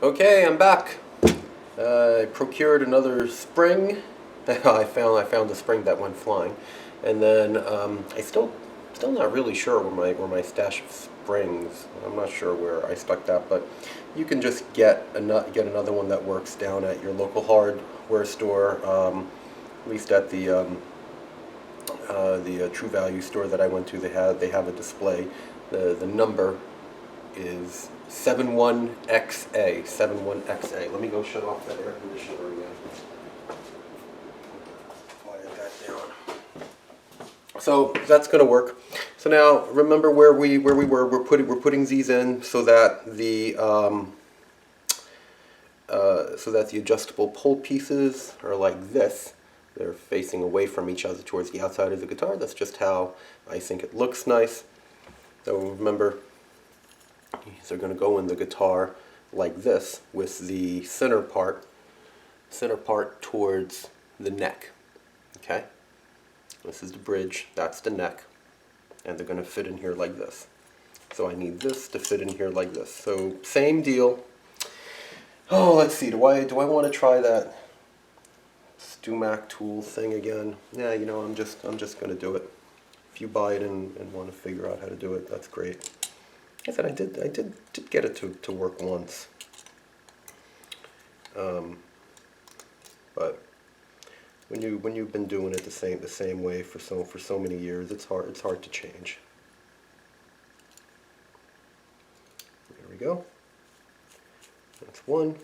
Okay, I'm back. I procured another spring. I found a spring that went flying, and then I still not really sure where my stash of springs. I'm not sure where I stuck that, but you can just get another one that works down at your local hardware store. At least at the True Value store that I went to, they have a display. The number is 71XA. 71XA. Let me go shut off that air conditioner again. Quiet that down. So that's going to work. So now remember where we were. We're putting these in so that the adjustable pole pieces are like this. They're facing away from each other towards the outside of the guitar. That's just how I think it looks nice. So remember, these are going to go in the guitar like this, with the center part towards the neck. Okay? This is the bridge, that's the neck, and they're going to fit in here like this. So I need this to fit in here like this. So same deal. Oh, let's see. Do I want to try that Stumac tool thing again? Yeah, I'm just going to do it. If you buy it and want to figure out how to do it, that's great. I said I did get it to work once, but when you've been doing it the same way for so many years, it's hard to change. There we go. That's one.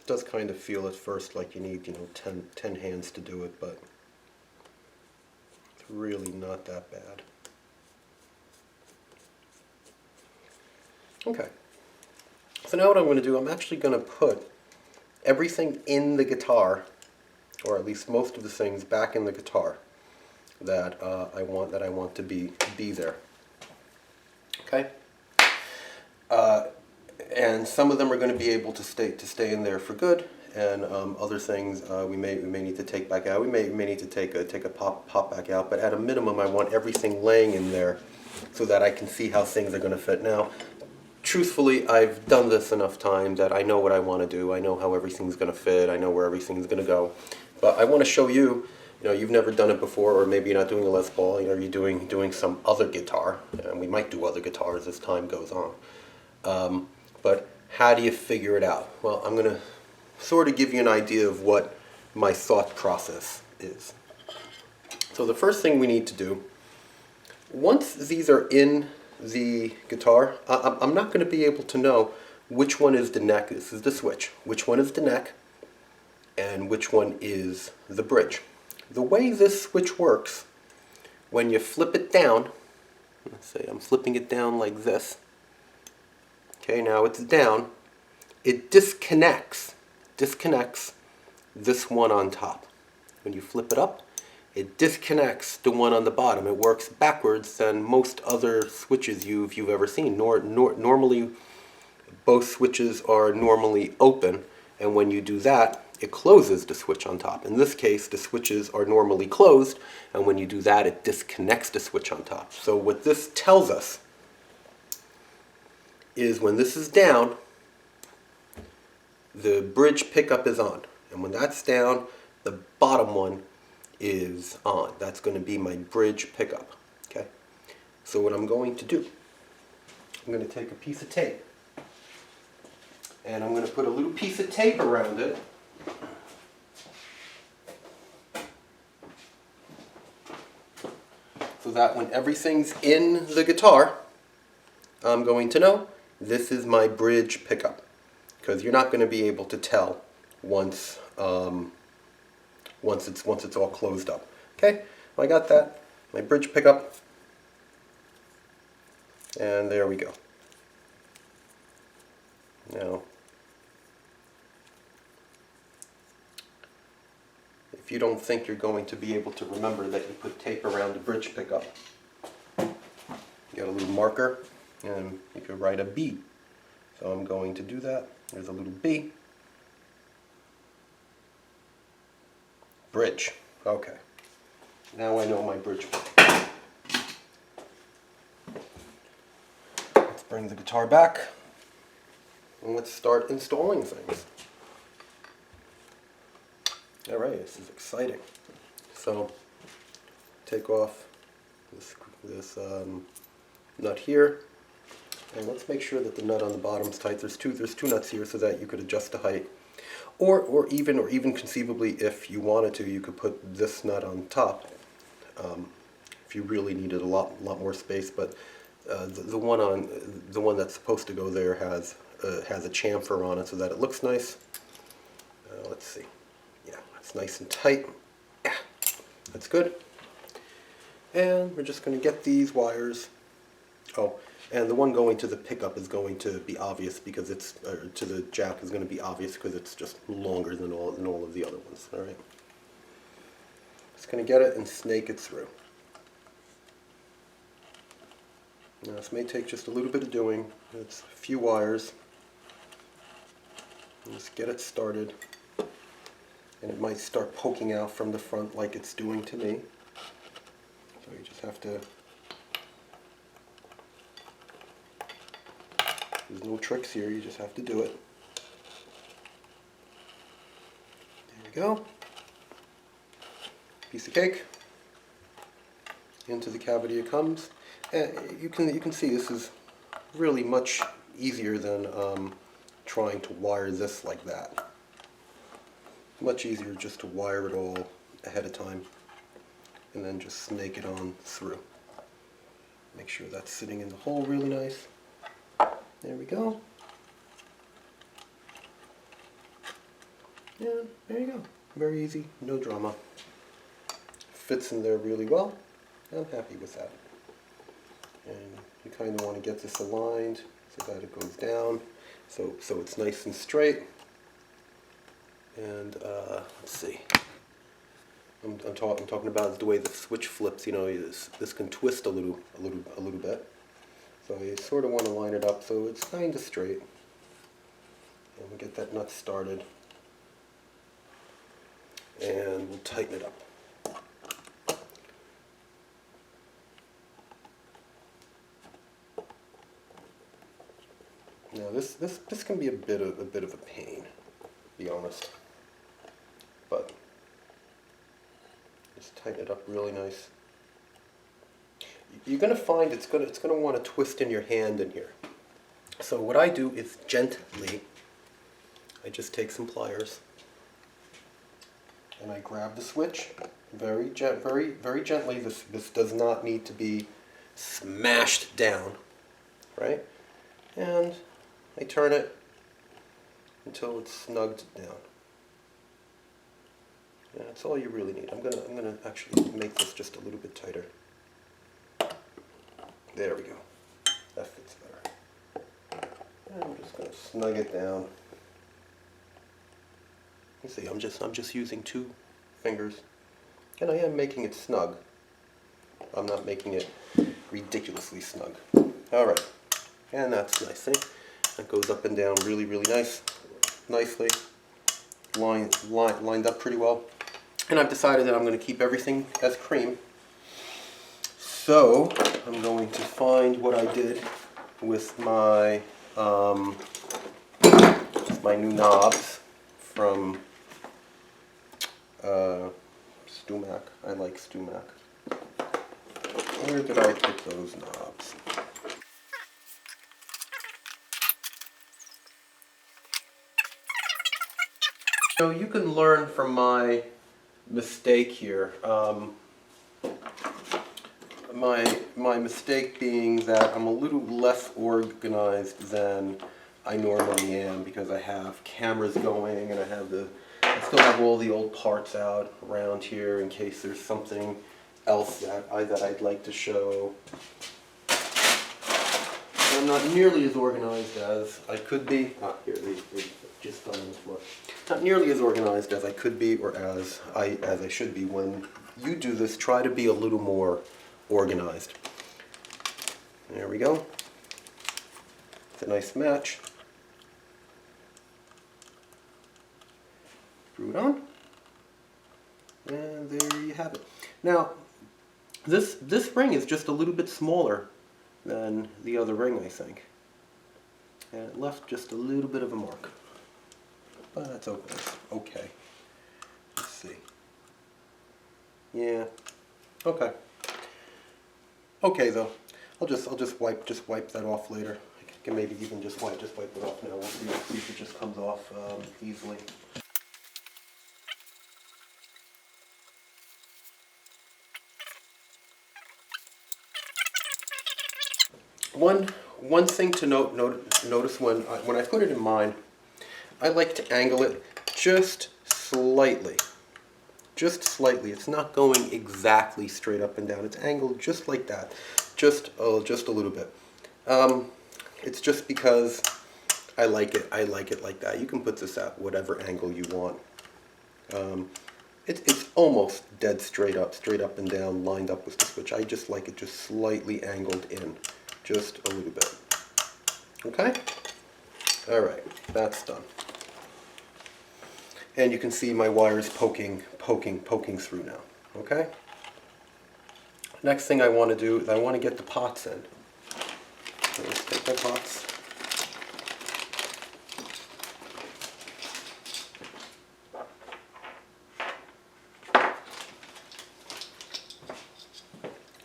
Does kind of feel at first like you need 10 hands to do it, but it's really not that bad. Okay, so now what I'm going to do, I'm actually going to put everything in the guitar, or at least most of the things back in the guitar that I want to be there. Okay. And some of them are going to be able to stay in there for good, and other things we may need to take back out. We may need to take a pop back out, but at a minimum, I want everything laying in there so that I can see how things are going to fit. Now, truthfully, I've done this enough times that I know what I want to do. I know how everything's going to fit. I know where everything's going to go. But I want to show you. You've never done it before, or maybe you're not doing a Les Paul. You're doing some other guitar, and we might do other guitars as time goes on. But how do you figure it out? Well, I'm going to sort of give you an idea of what my thought process is. So the first thing we need to do, once these are in the guitar, I'm not going to be able to know which one is the neck. This is the switch. Which one is the neck and which one is the bridge. The way this switch works, when you flip it down, let's say I'm flipping it down like this. Okay, now it's down. It disconnects this one on top. When you flip it up, it disconnects the one on the bottom. It works backwards than most other switches you've ever seen. Normally, both switches are normally open, and when you do that, it closes the switch on top. In this case, the switches are normally closed, and when you do that, it disconnects the switch on top. So what this tells us is when this is down, the bridge pickup is on. And when that's down, the bottom one is on. That's going to be my bridge pickup. Okay? So what I'm going to do, I'm going to take a piece of tape, and I'm going to put a little piece of tape around it. So that when everything's in the guitar, I'm going to know this is my bridge pickup, because you're not going to be able to tell once it's all closed up. Okay, well, I got that, my bridge pickup, and there we go. Now, if you don't think you're going to be able to remember that you put tape around the bridge pickup, you got a little marker, and you could write a B. So I'm going to do that. There's a little B. Bridge. Okay. Now I know my bridge. Let's bring the guitar back and let's start installing things. Alright, this is exciting. So take off this nut here, and let's make sure that the nut on the bottom is tight. There's two nuts here so that you could adjust the height, or even conceivably, if you wanted to, you could put this nut on top if you really needed a lot more space. But the one that's supposed to go there has a chamfer on it so that it looks nice. Let's see. Yeah, it's nice and tight. Yeah, that's good. And we're just going to get these wires. Oh, and the one going to the pickup is going to be obvious because it's to the jack is going to be obvious because it's just longer than all of the other ones. All right. Just going to get it and snake it through. Now this may take just a little bit of doing. It's a few wires. Just get it started, and it might start poking out from the front like it's doing to me. So you just have to, there's no tricks here, you just have to do it. There we go. Piece of cake. Into the cavity it comes. And you can see this is really much easier than trying to wire this like that. Much easier just to wire it all ahead of time and then just snake it on through. Make sure that's sitting in the hole really nice. There we go. Yeah, there you go. Very easy, no drama. Fits in there really well. I'm happy with that. And you kind of want to get this aligned so that it goes down, so it's nice and straight. And let's see. I'm talking about the way the switch flips. You know, this can twist a little bit. So you sort of want to line it up so it's kind of straight. And we'll get that nut started, and we'll tighten it up. Now this can be a bit of a pain, to be honest, but just tighten it up really nice. You're going to find it's going to want to twist in your hand in here. So what I do is gently, I just take some pliers and I grab the switch very gently. This does not need to be smashed down, right? And I turn it until it's snugged down. Yeah, that's all you really need. I'm gonna actually make this just a little bit tighter. There we go. That fits better. And I'm just gonna snug it down. You see, I'm just using 2 fingers, and I am making it snug. I'm not making it ridiculously snug. All right, and that's nice. See? That goes up and down really nicely, lined up pretty well. And I've decided that I'm going to keep everything as cream. So I'm going to find what I did with my new knobs from Stumac. I like Stumac. Where did I put those knobs? So you can learn from my mistake here. My mistake being that I'm a little less organized than I normally am because I have cameras going and I still have all the old parts out around here in case there's something else that I'd like to show. I'm not nearly as organized as I could be. Here, they just fell on the floor. Not nearly as organized as I could be or as I should be. When you do this, try to be a little more organized. There we go. It's a nice match. screw it on. And there you have it. Now, this ring is just a little bit smaller than the other ring, I think. And it left just a little bit of a mark. But that's okay. Okay. Let's see. Yeah. Okay. Okay though. I'll just wipe that off later. I can maybe even just wipe it off now. We'll see if it just comes off easily. One thing to notice when I put it in mine, I like to angle it just slightly. Just slightly. It's not going exactly straight up and down. It's angled just like that. Just a little bit. It's just because I like it like that. You can put this at whatever angle you want. It's almost dead straight up and down, lined up with the switch. I just like it just slightly angled in. Just a little bit. Okay? Alright, that's done. And you can see my wires poking through now. Okay? Next thing I want to do is I want to get the pots in. So let's take my pots.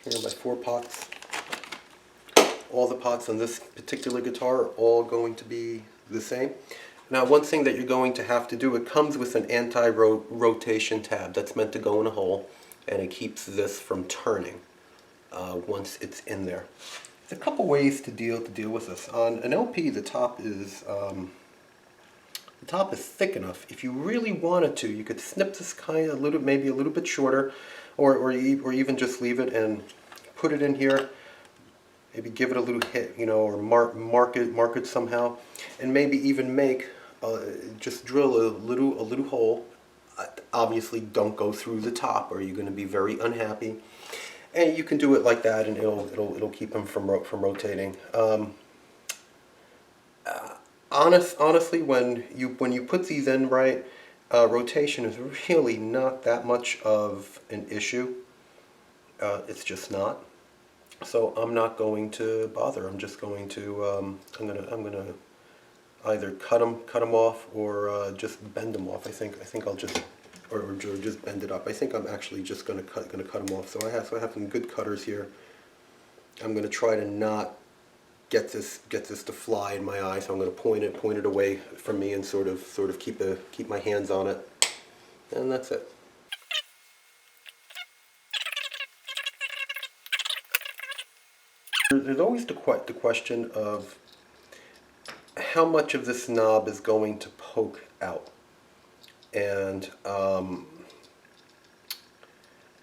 Here are my 4 pots. All the pots on this particular guitar are all going to be the same. Now, one thing that you're going to have to do, it comes with an anti-rotation tab that's meant to go in a hole, and it keeps this from turning once it's in there. There's a couple ways to deal with this. On an LP, the top is thick enough. If you really wanted to, you could snip this kind of maybe a little bit shorter, or even just leave it and put it in here. Maybe give it a little hit, you know, or mark it somehow, and maybe even make just drill a little hole. Obviously, don't go through the top, or you're going to be very unhappy. And you can do it like that, and it'll keep them from rotating. Honestly, when you put these in right, rotation is really not that much of an issue. It's just not. So I'm not going to bother. I'm just going to I'm gonna either cut them off or just bend them off. I think I'll just or just bend it up. I think I'm actually just gonna cut them off. So I have some good cutters here. I'm gonna try to not get this to fly in my eye. So I'm gonna point it away from me and sort of keep my hands on it, and that's it. There's always the question of how much of this knob is going to poke out, and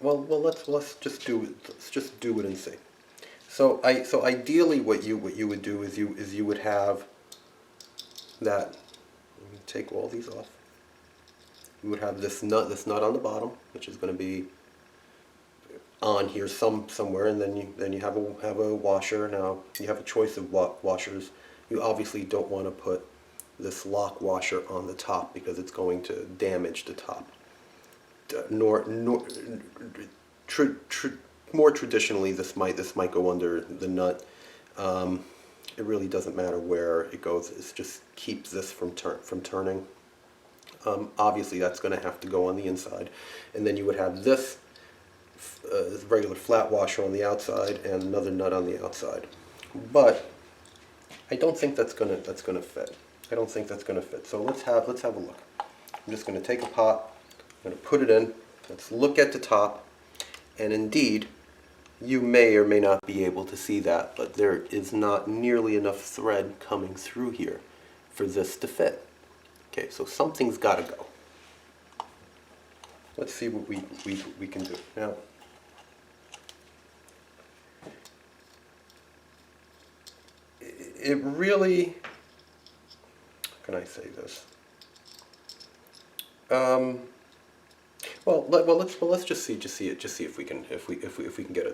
let's just do it. Let's just do it and see. So ideally, what you would do is you would have that. Let me take all these off. You would have this nut on the bottom, which is going to be on here somewhere, and then you have a washer. Now you have a choice of washers. You obviously don't want to put this lock washer on the top because it's going to damage the top. More traditionally, this might go under the nut. It really doesn't matter where it goes. It just keeps this from turning. Obviously, that's going to have to go on the inside, and then you would have this regular flat washer on the outside and another nut on the outside. But I don't think that's gonna fit. I don't think that's gonna fit. So let's have a look. I'm just gonna take a pot. I'm gonna put it in. Let's look at the top. And indeed, you may or may not be able to see that, but there is not nearly enough thread coming through here for this to fit. Okay, so something's got to go. Let's see what we can do now. It really, how can I say this? Let's just see if we can get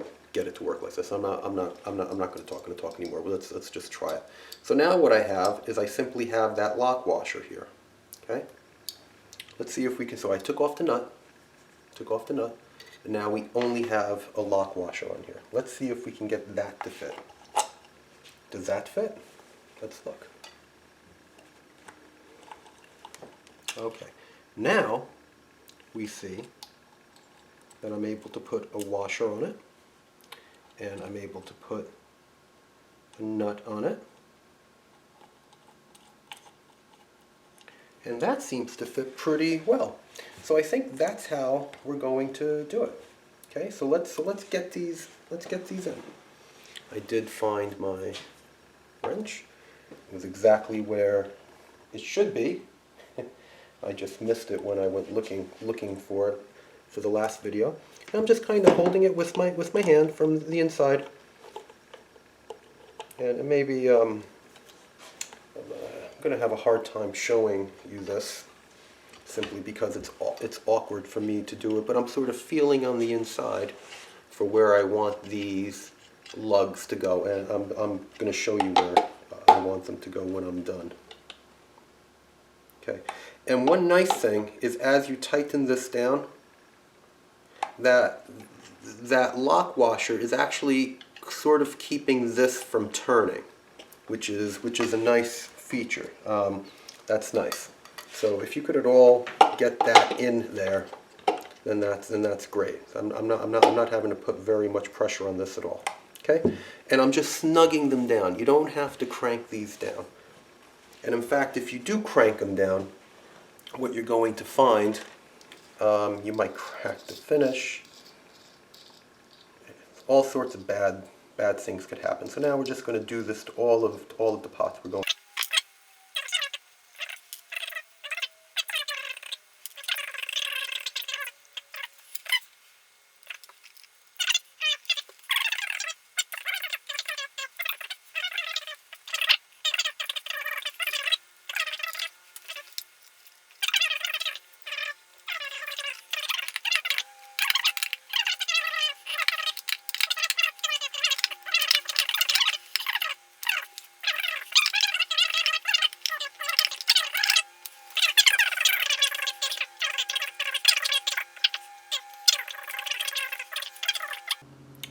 it to work like this. I'm not going to talk anymore. But let's just try it. So now what I have is I simply have that lock washer here. Okay. let's see if we can, so I took off the nut, and now we only have a lock washer on here. Let's see if we can get that to fit. Does that fit? Let's look. Okay, now we see that I'm able to put a washer on it, and I'm able to put a nut on it, and that seems to fit pretty well. So I think that's how we're going to do it. Okay, so let's get these in. I did find my wrench. It was exactly where it should be. I just missed it when I went looking for it for the last video. And I'm just kind of holding it with my hand from the inside. And maybe I'm going to have a hard time showing you this, simply because it's awkward for me to do it. But I'm sort of feeling on the inside for where I want these lugs to go, and I'm going to show you where I want them to go when I'm done. Okay, and one nice thing is, as you tighten this down, that lock washer is actually sort of keeping this from turning, which is a nice feature. That's nice. So if you could at all get that in there, then that's great. I'm not having to put very much pressure on this at all. Okay, and I'm just snugging them down. You don't have to crank these down. And in fact, if you do crank them down, what you're going to find, you might crack the finish. All sorts of bad things could happen. So now we're just going to do this to all of the pots. We're going.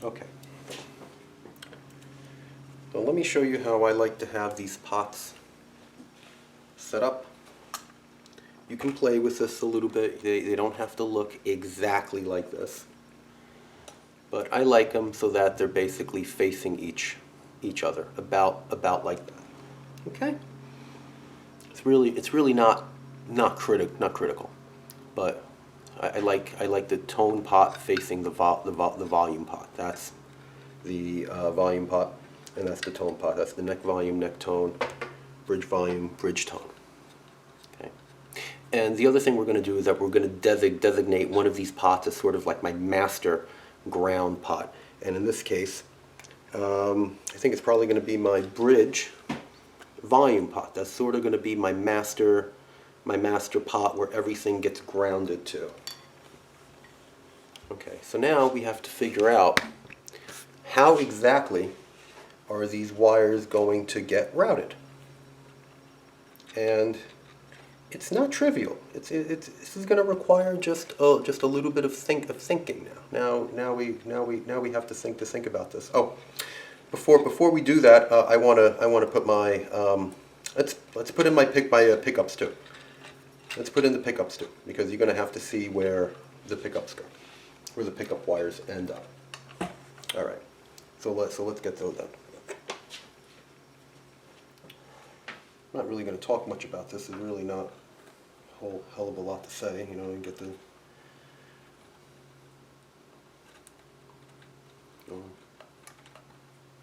Okay. So let me show you how I like to have these pots set up. You can play with this a little bit. They don't have to look exactly like this. But I like them so that they're basically facing each other, about like that. Okay? It's really not critical. But I like the tone pot facing the volume pot. That's the volume pot, and that's the tone pot. That's the neck volume, neck tone, bridge volume, bridge tone. Okay. And the other thing we're going to do is that we're going to designate one of these pots as sort of like my master ground pot. And in this case, I think it's probably going to be my bridge volume pot. That's sort of going to be my master pot where everything gets grounded to. Okay, so now we have to figure out how exactly are these wires going to get routed. And it's not trivial. This is going to require just a little bit of thinking now. Now we have to think about this. Oh, before we do that, I want to put my let's put in my pickups too. Let's put in the pickups too, because you're going to have to see where the pickups go, where the pickup wires end up. All right, so let's get those done. I'm not really going to talk much about this. There's really not a whole hell of a lot to say, you know, and get the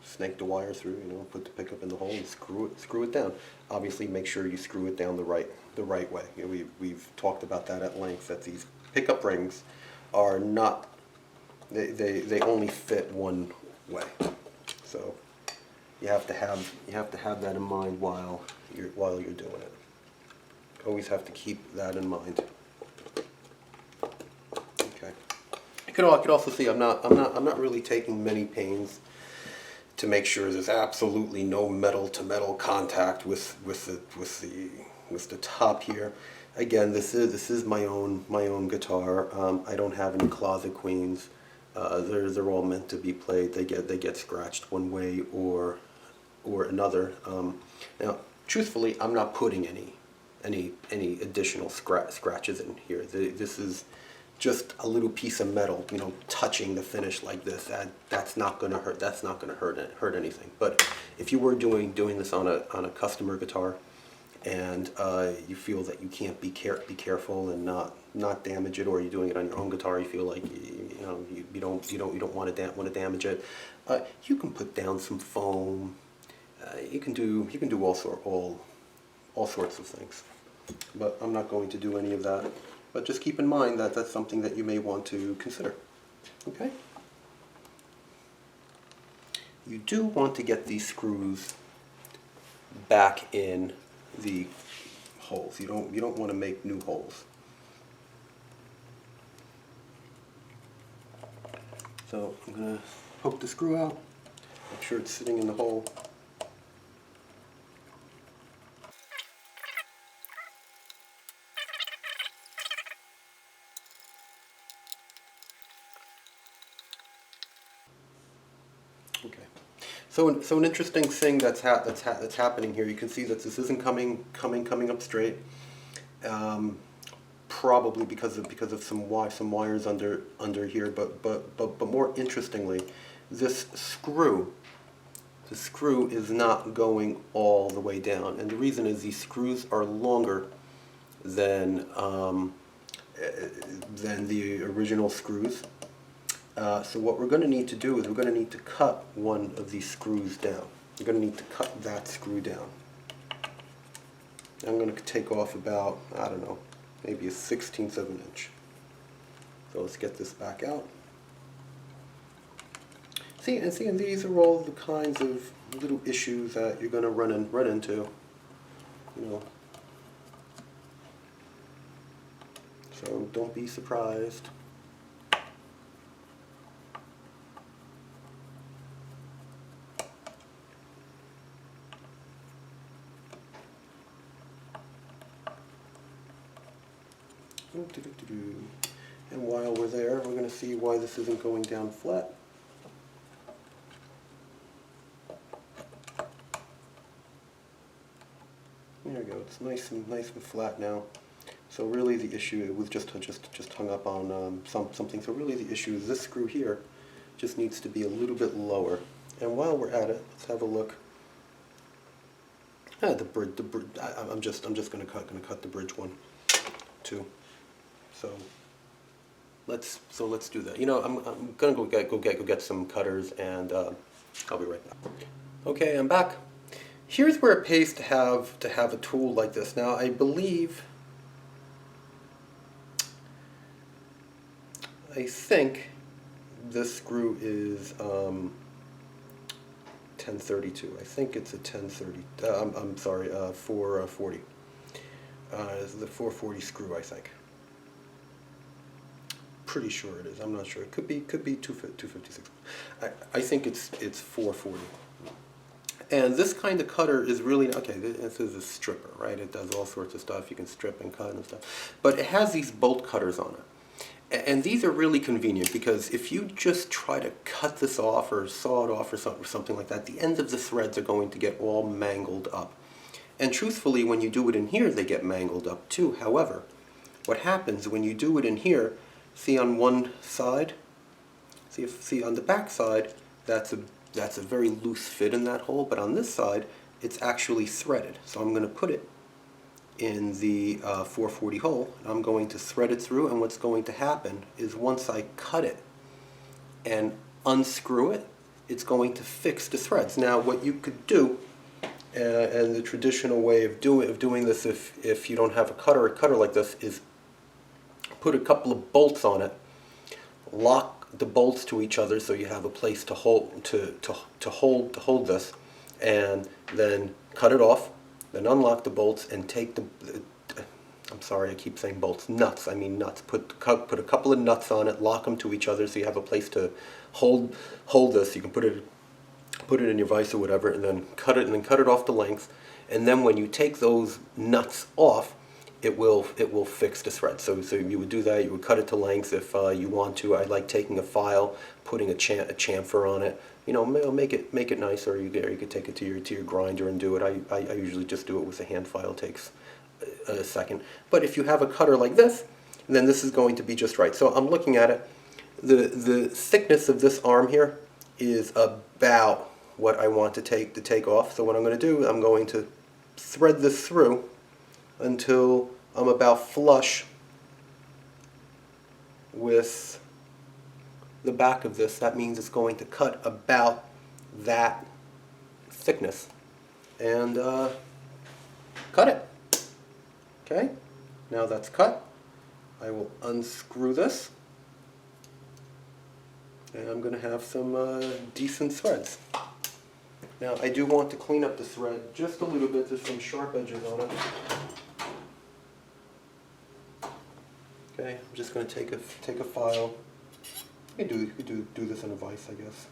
snake the wire through, you know, put the pickup in the hole and screw it down. Obviously, make sure you screw it down the right way. You know, we've talked about that at length. That these pickup rings are not, they only fit one way. So you have to have that in mind while you're doing it. Always have to keep that in mind. Okay. You could also see I'm not really taking many pains to make sure there's absolutely no metal to metal contact with the top here. Again, this is my own guitar. I don't have any closet queens. They're all meant to be played. They get scratched one way or another. Now, truthfully, I'm not putting any additional scratches in here. This is just a little piece of metal, you know, touching the finish like this. That's not going to hurt. That's not going to hurt anything. But if you were doing this on a customer guitar, and you feel that you can't be careful and not damage it, or you're doing it on your own guitar, you feel like you don't want to damage it, you can put down some foam. You can do all sorts of things. But I'm not going to do any of that. But just keep in mind that that's something that you may want to consider. Okay? You do want to get these screws back in the holes. You don't want to make new holes. So I'm going to poke the screw out, make sure it's sitting in the hole. Okay. So an interesting thing that's happening here. You can see that this isn't coming up straight. Probably because of some wires under here. But more interestingly, the screw is not going all the way down, and the reason is these screws are longer than the original screws. So what we're going to need to do is we're going to need to cut one of these screws down. You're going to need to cut that screw down. I'm going to take off about, I don't know, maybe 1/16 of an inch. So let's get this back out. And these are all the kinds of little issues that you're going to run into, you know. So don't be surprised. And while we're there, we're going to see why this isn't going down flat. There we go. It's nice and flat now. So really, the issue, it was just hung up on something. So really, the issue is this screw here just needs to be a little bit lower. And while we're at it, let's have a look. The bridge. I'm just going to cut the bridge one too. So let's do that. You know, I'm gonna go get some cutters, and I'll be right back. Okay, I'm back. Here's where it pays to have a tool like this. Now I think this screw is 1032. I think it's a 1030. I'm sorry, 440. This is the 440 screw, I think. Pretty sure it is. I'm not sure. It could be 256. I think it's 440. And this kind of cutter is really okay. This is a stripper, right? It does all sorts of stuff. You can strip and cut and stuff. But it has these bolt cutters on it, and these are really convenient because if you just try to cut this off or saw it off or something like that, the ends of the threads are going to get all mangled up. And truthfully, when you do it in here, they get mangled up too. However, what happens when you do it in here? See on one side, see on the back side, that's a very loose fit in that hole, but on this side, it's actually threaded. So I'm going to put it in the 440 hole, and I'm going to thread it through, and what's going to happen is once I cut it and unscrew it, it's going to fix the threads. Now what you could do, and the traditional way of doing this if you don't have a cutter like this, is put a couple of bolts on it, lock the bolts to each other so you have a place to hold this, and then cut it off, then unlock the bolts and take the I'm sorry, I keep saying bolts, nuts. I mean nuts. Put a couple of nuts on it, lock them to each other so you have a place to hold this. You can put it in your vise or whatever, and then cut it off the length. And then when you take those nuts off, it will fix the thread. So you would do that. You would cut it to length if you want to. I like taking a file, putting a chamfer on it. You know, make it nice, or you could take it to your grinder and do it. I usually just do it with a hand file. It takes a second. But if you have a cutter like this, then this is going to be just right. So I'm looking at it. The thickness of this arm here is about what I want to take off. So what I'm going to do, I'm going to thread this through until I'm about flush with the back of this. That means it's going to cut about that thickness, and cut it. Okay, now that's cut. I will unscrew this, and I'm going to have some decent threads. Now I do want to clean up the thread just a little bit. There's some sharp edges on it. Okay, I'm just going to take a file. You could do this in a vise, I guess.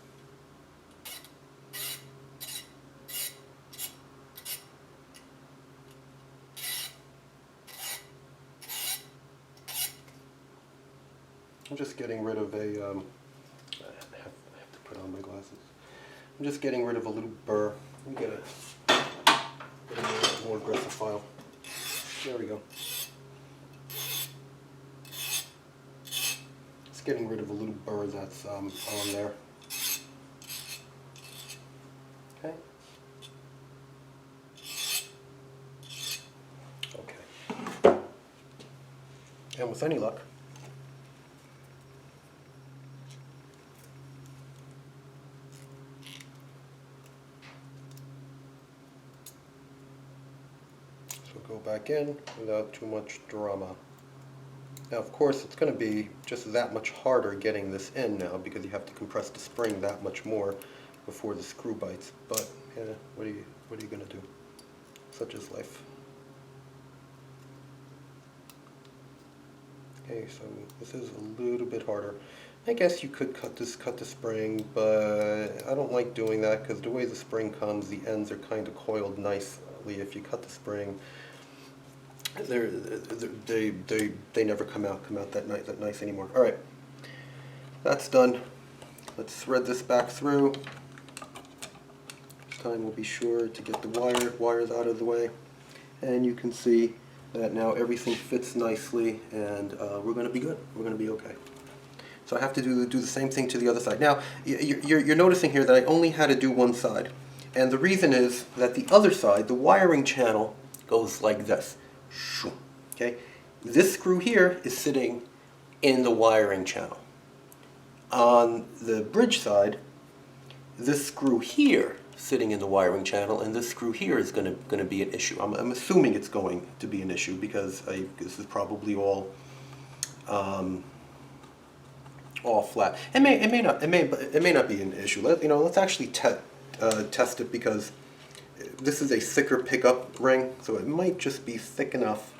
I'm just getting rid of a. I have to put on my glasses. I'm just getting rid of a little burr. Let me get a more aggressive file. There we go. Just getting rid of a little burr that's on there. Okay. Okay. And with any luck, go back in without too much drama. Now of course it's going to be just that much harder getting this in now because you have to compress the spring that much more before the screw bites. But yeah, what are you going to do? Such is life. Okay, so this is a little bit harder. I guess you could cut the spring, but I don't like doing that because the way the spring comes, the ends are kind of coiled nicely. If you cut the spring, they never come out that nice anymore. All right, that's done. Let's thread this back through. This time we'll be sure to get the wires out of the way, and you can see that now everything fits nicely, and we're going to be good. We're going to be okay. So I have to do the same thing to the other side. Now you're noticing here that I only had to do one side, and the reason is that the other side, the wiring channel, goes like this. Okay, this screw here is sitting in the wiring channel. On the bridge side, this screw here sitting in the wiring channel, and this screw here is going to be an issue. I'm assuming it's going to be an issue because this is probably all flat. It may not be an issue. Let's actually test it, because this is a thicker pickup ring, so it might just be thick enough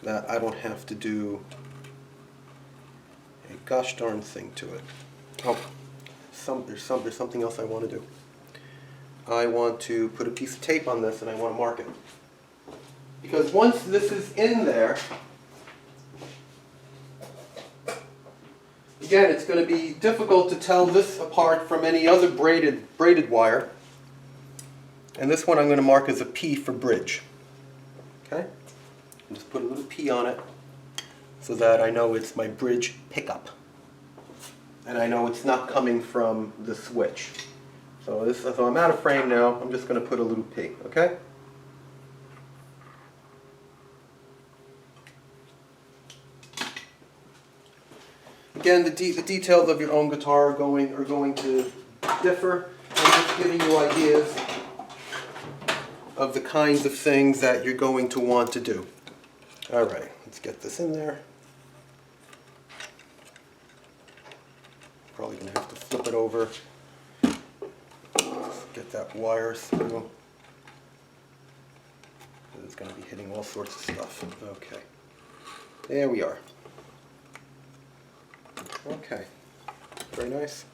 that I don't have to do a gosh darn thing to it. Oh, there's something else I want to do. I want to put a piece of tape on this, and I want to mark it. Because once this is in there, again, it's going to be difficult to tell this apart from any other braided wire. And this one I'm going to mark as a P for bridge. Okay? And just put a little P on it so that I know it's my bridge pickup. And I know it's not coming from the switch. So I'm out of frame now. I'm just going to put a little P. Okay? Again, the details of your own guitar are going to differ. I'm just giving you ideas of the kinds of things that you're going to want to do. All right, let's get this in there. Probably going to have to flip it over. Let's get that wire through. It's going to be hitting all sorts of stuff. Okay, there we are. Okay, very nice.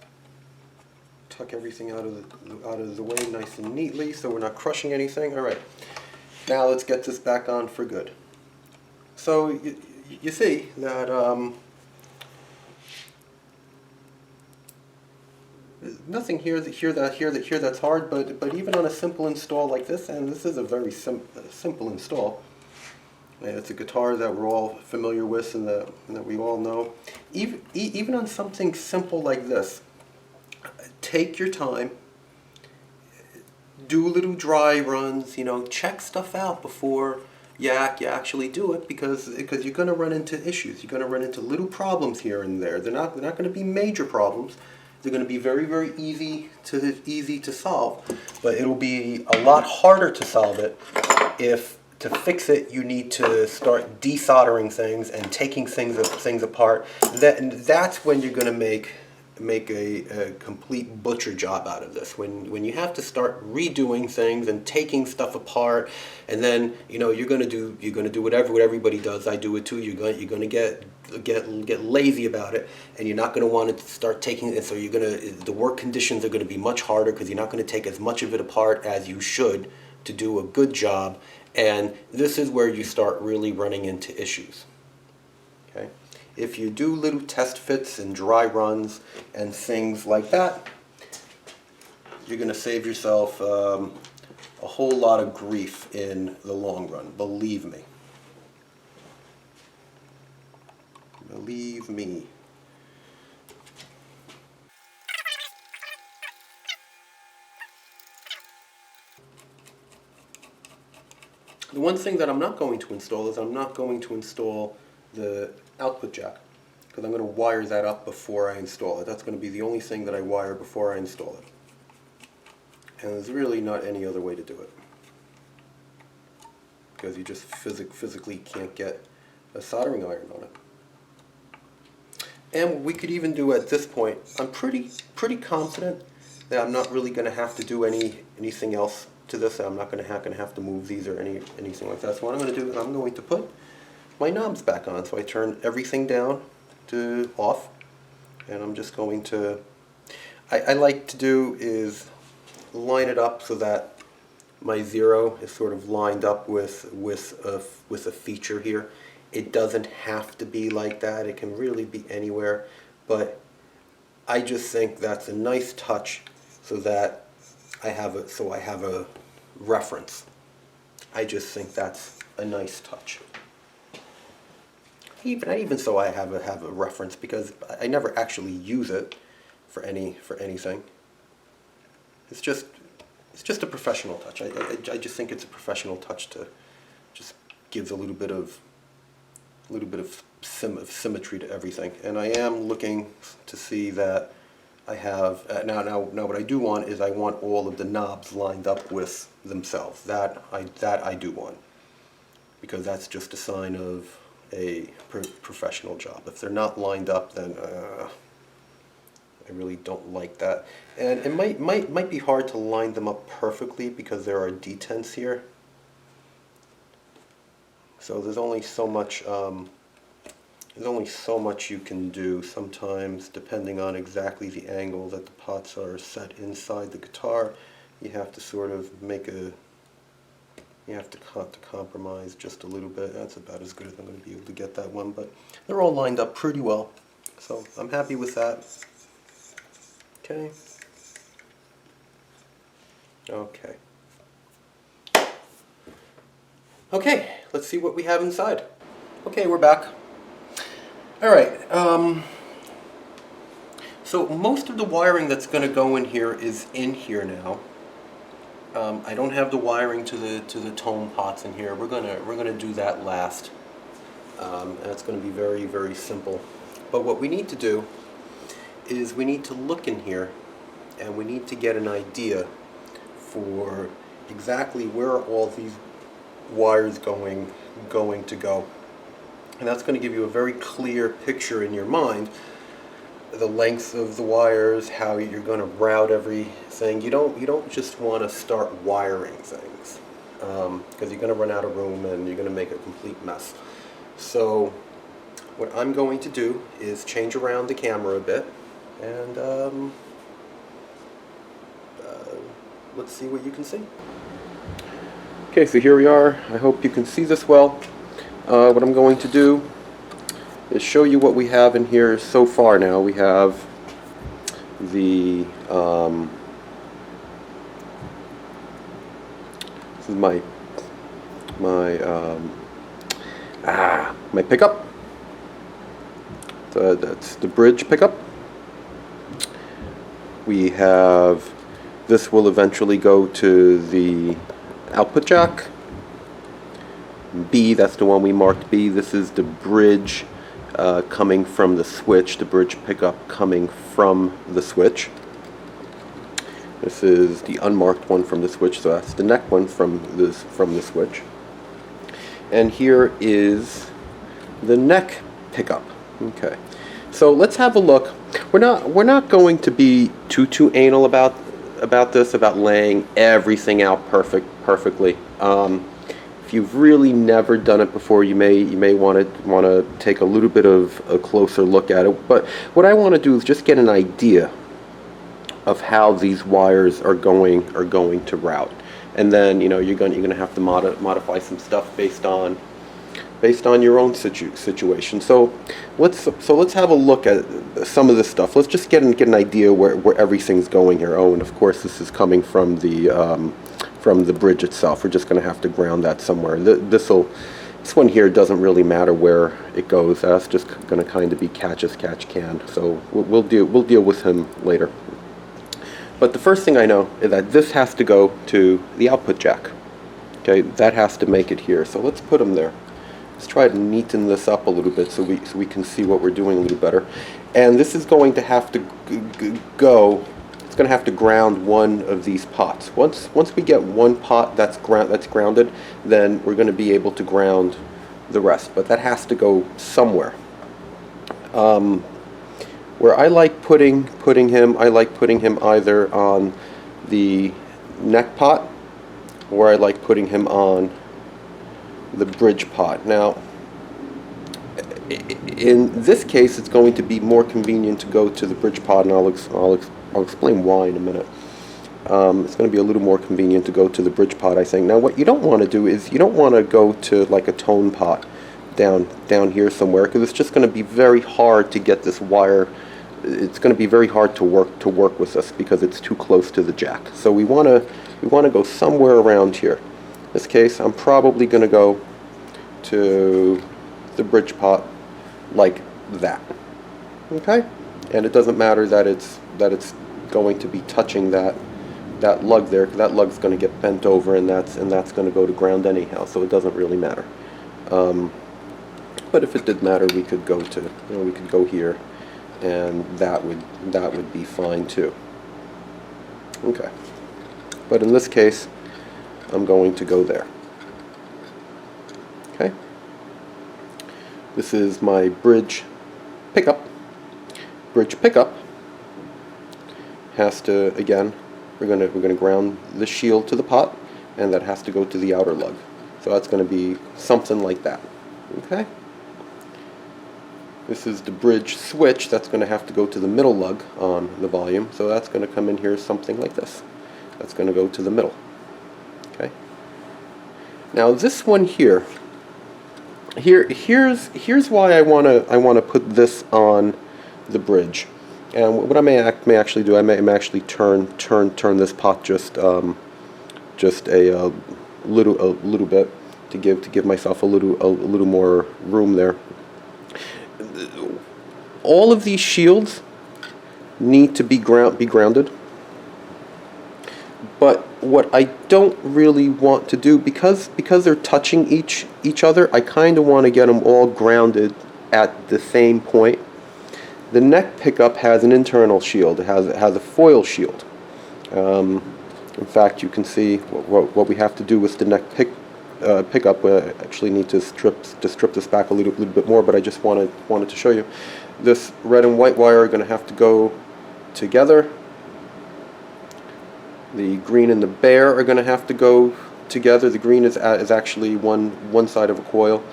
Tuck everything out of the way nice and neatly so we're not crushing anything. All right, now let's get this back on for good. So you see that nothing here that's hard, but even on a simple install like this, and this is a very simple install. It's a guitar that we're all familiar with and that we all know. Even on something simple like this, take your time, do little dry runs, check stuff out before you actually do it, because you're going to run into issues. You're going to run into little problems here and there. They're not going to be major problems. They're going to be very, very easy to solve, but it'll be a lot harder to solve it if, to fix it, you need to start desoldering things and taking things apart. That's when you're going to make a complete butcher job out of this. When you have to start redoing things and taking stuff apart, and then you're going to do whatever everybody does. I do it too. You're going to get lazy about it, and you're not going to want to start taking it. So the work conditions are going to be much harder, because you're not going to take as much of it apart as you should to do a good job. And this is where you start really running into issues. Okay? If you do little test fits and dry runs and things like that, you're going to save yourself a whole lot of grief in the long run. Believe me. Believe me. The one thing that I'm not going to install is I'm not going to install the output jack, because I'm going to wire that up before I install it. That's going to be the only thing that I wire before I install it. And there's really not any other way to do it, because you just physically can't get a soldering iron on it. And we could even do at this point, I'm pretty confident that I'm not really going to have to do anything else to this. I'm not going to have to move these or anything like that. So what I'm going to do is I'm going to put my knobs back on. So I turn everything down to off, and I'm just going to, I like to do is line it up so that my zero is sort of lined up with a feature here. It doesn't have to be like that. It can really be anywhere, but I just think that's a nice touch, so that I have a reference. I just think that's a nice touch. Even so, I have a reference, because I never actually use it for anything. It's just a professional touch. I just think it's a professional touch to just gives a little bit of symmetry to everything. And I am looking to see that I have now what I do want is I want all of the knobs lined up with themselves. That I do want, because that's just a sign of a professional job. If they're not lined up, then I really don't like that. And it might be hard to line them up perfectly, because there are detents here. So there's only so much. There's only so much you can do sometimes, depending on exactly the angle that the pots are set inside the guitar. You have to sort of you have to compromise just a little bit. That's about as good as I'm going to be able to get that one, but they're all lined up pretty well. So I'm happy with that. Okay. Okay. Okay, let's see what we have inside. Okay, we're back. Alright, so most of the wiring that's going to go in here is in here now. I don't have the wiring to the tone pots in here. We're gonna do that last, and it's going to be very, very simple. But what we need to do is we need to look in here, and we need to get an idea for exactly where all these wires going to go. And that's going to give you a very clear picture in your mind, the length of the wires, how you're going to route everything. You don't just want to start wiring things, because you're going to run out of room and you're going to make a complete mess. So what I'm going to do is change around the camera a bit, and let's see what you can see. Okay, so here we are. I hope you can see this well. what I'm going to do is show you what we have in here so far. Now we have the this is my pickup. That's the bridge pickup. We have, this will eventually go to the output jack. B, that's the one we marked B. This is the bridge coming from the switch, the bridge pickup coming from the switch. This is the unmarked one from the switch, so that's the neck one from the switch. And here is the neck pickup. Okay, so let's have a look. We're not going to be too anal about this, about laying everything out perfectly. If you've really never done it before, you may want to take a little bit of a closer look at it. But what I want to do is just get an idea of how these wires are going to route, and then you're going to have to modify some stuff based on your own situation. So let's have a look at some of this stuff. Let's just get an idea where everything's going here. Oh, and of course this is coming from the bridge itself. We're just going to have to ground that somewhere. This one here doesn't really matter where it goes. That's just going to kind of be catch as catch can. So we'll deal with him later. But the first thing I know is that this has to go to the output jack. Okay, that has to make it here. So let's put them there. Let's try to neaten this up a little bit so we can see what we're doing a little better. And this is going to have to go. It's going to have to ground one of these pots. Once we get one pot that's grounded, then we're going to be able to ground the rest. But that has to go somewhere. Where I like putting him, I like putting him either on the neck pot, or I like putting him on the bridge pot. Now, in this case, it's going to be more convenient to go to the bridge pot, and I'll explain why in a minute. It's going to be a little more convenient to go to the bridge pot, I think. Now, what you don't want to do is you don't want to go to like a tone pot down here somewhere, because it's just going to be very hard to get this wire. It's going to be very hard to work with this because it's too close to the jack. So we want to go somewhere around here. In this case, I'm probably going to go to the bridge pot like that. Okay, and it doesn't matter that it's going to be touching that lug there, because that lug's going to get bent over, and that's going to go to ground anyhow. So it doesn't really matter. But if it did matter, we could go to we could go here, and that would be fine too. Okay, but in this case, I'm going to go there. Okay, this is my bridge pickup. Bridge pickup has to, again, we're going to ground the shield to the pot, and that has to go to the outer lug. So that's going to be something like that. Okay. This is the bridge switch. That's going to have to go to the middle lug on the volume. So that's going to come in here something like this. That's going to go to the middle. Okay. Now this one here. Here's why I want to put this on the bridge. And what I may actually do, I may actually turn this pot just a little bit to give myself a little more room there. All of these shields need to be grounded, but what I don't really want to do, because they're touching each other, I kind of want to get them all grounded at the same point. The neck pickup has an internal shield. It has a foil shield. In fact, you can see what we have to do with the neck pickup. I actually need to strip this back a little bit more, but I just wanted to show you. This red and white wire are going to have to go together. The green and the bare are going to have to go together. The green is actually one side of a coil,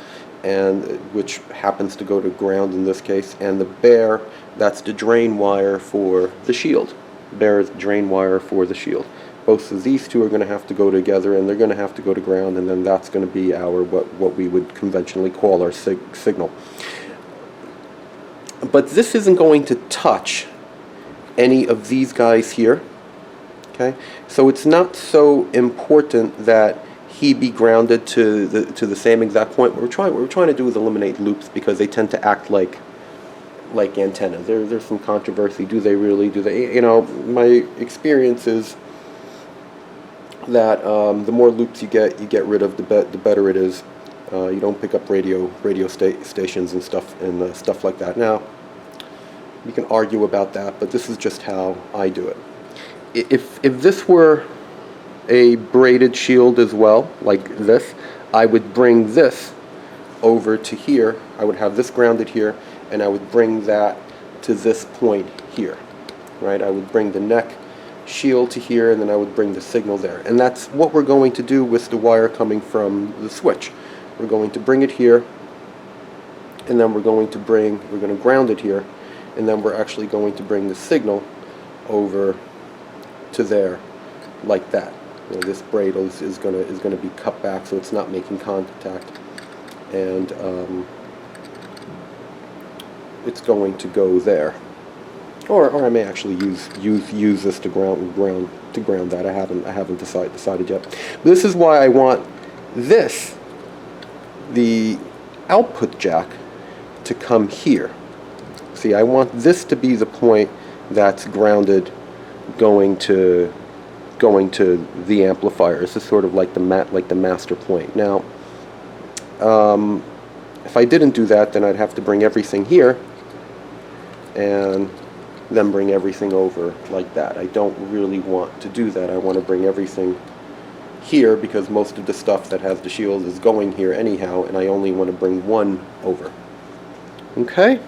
and which happens to go to ground in this case. And the bare, that's the drain wire for the shield. Bare is the drain wire for the shield. both of these two are going to have to go together, and they're going to have to go to ground, and then that's going to be our what we would conventionally call our signal. But this isn't going to touch any of these guys here. Okay, so it's not so important that he be grounded to the same exact point. What we're trying to do is eliminate loops, because they tend to act like antennas. There's some controversy. Do they really? Do they? You know, my experience is that the more loops you get rid of, the better it is. You don't pick up radio stations and stuff like that. Now, you can argue about that, but this is just how I do it. If this were a braided shield as well, like this, I would bring this over to here. I would have this grounded here, and I would bring that to this point here, right? I would bring the neck shield to here, and then I would bring the signal there. And that's what we're going to do with the wire coming from the switch. We're going to bring it here, and then we're going to ground it here, and then we're actually going to bring the signal over to there, like that. You know, this braid is going to be cut back, so it's not making contact, and it's going to go there. Or I may actually use this to ground that. I haven't decided yet. But this is why I want this, the output jack, to come here. See, I want this to be the point that's grounded, going to the amplifier. This is sort of like the master point. Now, if I didn't do that, then I'd have to bring everything here, and then bring everything over like that. I don't really want to do that. I want to bring everything here, because most of the stuff that has the shield is going here anyhow, and I only want to bring one over. Okay?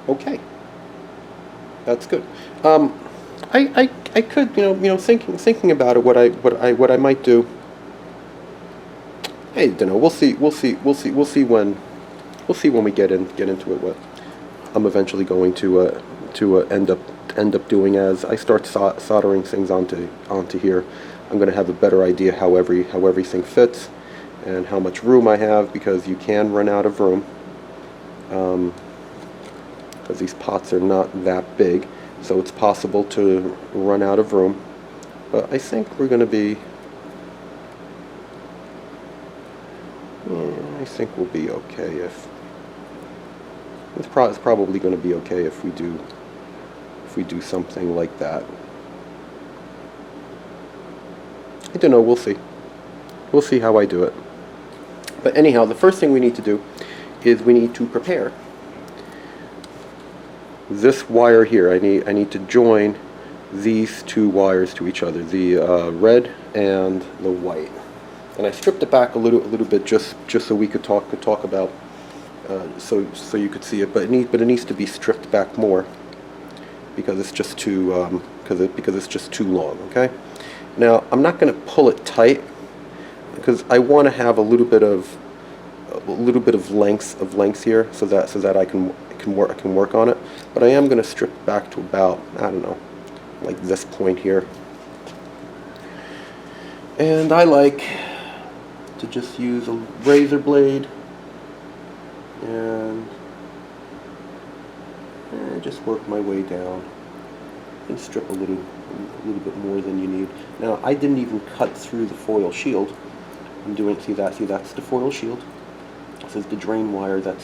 Okay. That's good. I could, thinking about it, what I might do. I don't know. We'll see when we get into it what I'm eventually going to end up doing as I start soldering things onto here. I'm going to have a better idea how everything fits and how much room I have, because you can run out of room, because these pots are not that big, so it's possible to run out of room. But I think we're going to be. I think we'll be okay if. It's probably going to be okay if we do something like that. I don't know. We'll see. We'll see how I do it. But anyhow, the first thing we need to do is we need to prepare this wire here. I need to join these two wires to each other, the red and the white. And I stripped it back a little bit just so we could talk about, so you could see it. But it needs to be stripped back more, because it's just too because it's just too long. Okay. Now I'm not going to pull it tight, because I want to have a little bit of length here, so that I can work on it. But I am going to strip back to about, I don't know, like this point here. And I like to just use a razor blade and just work my way down and strip a little bit more than you need. Now, I didn't even cut through the foil shield. I'm doing, see that's the foil shield. This is the drain wire that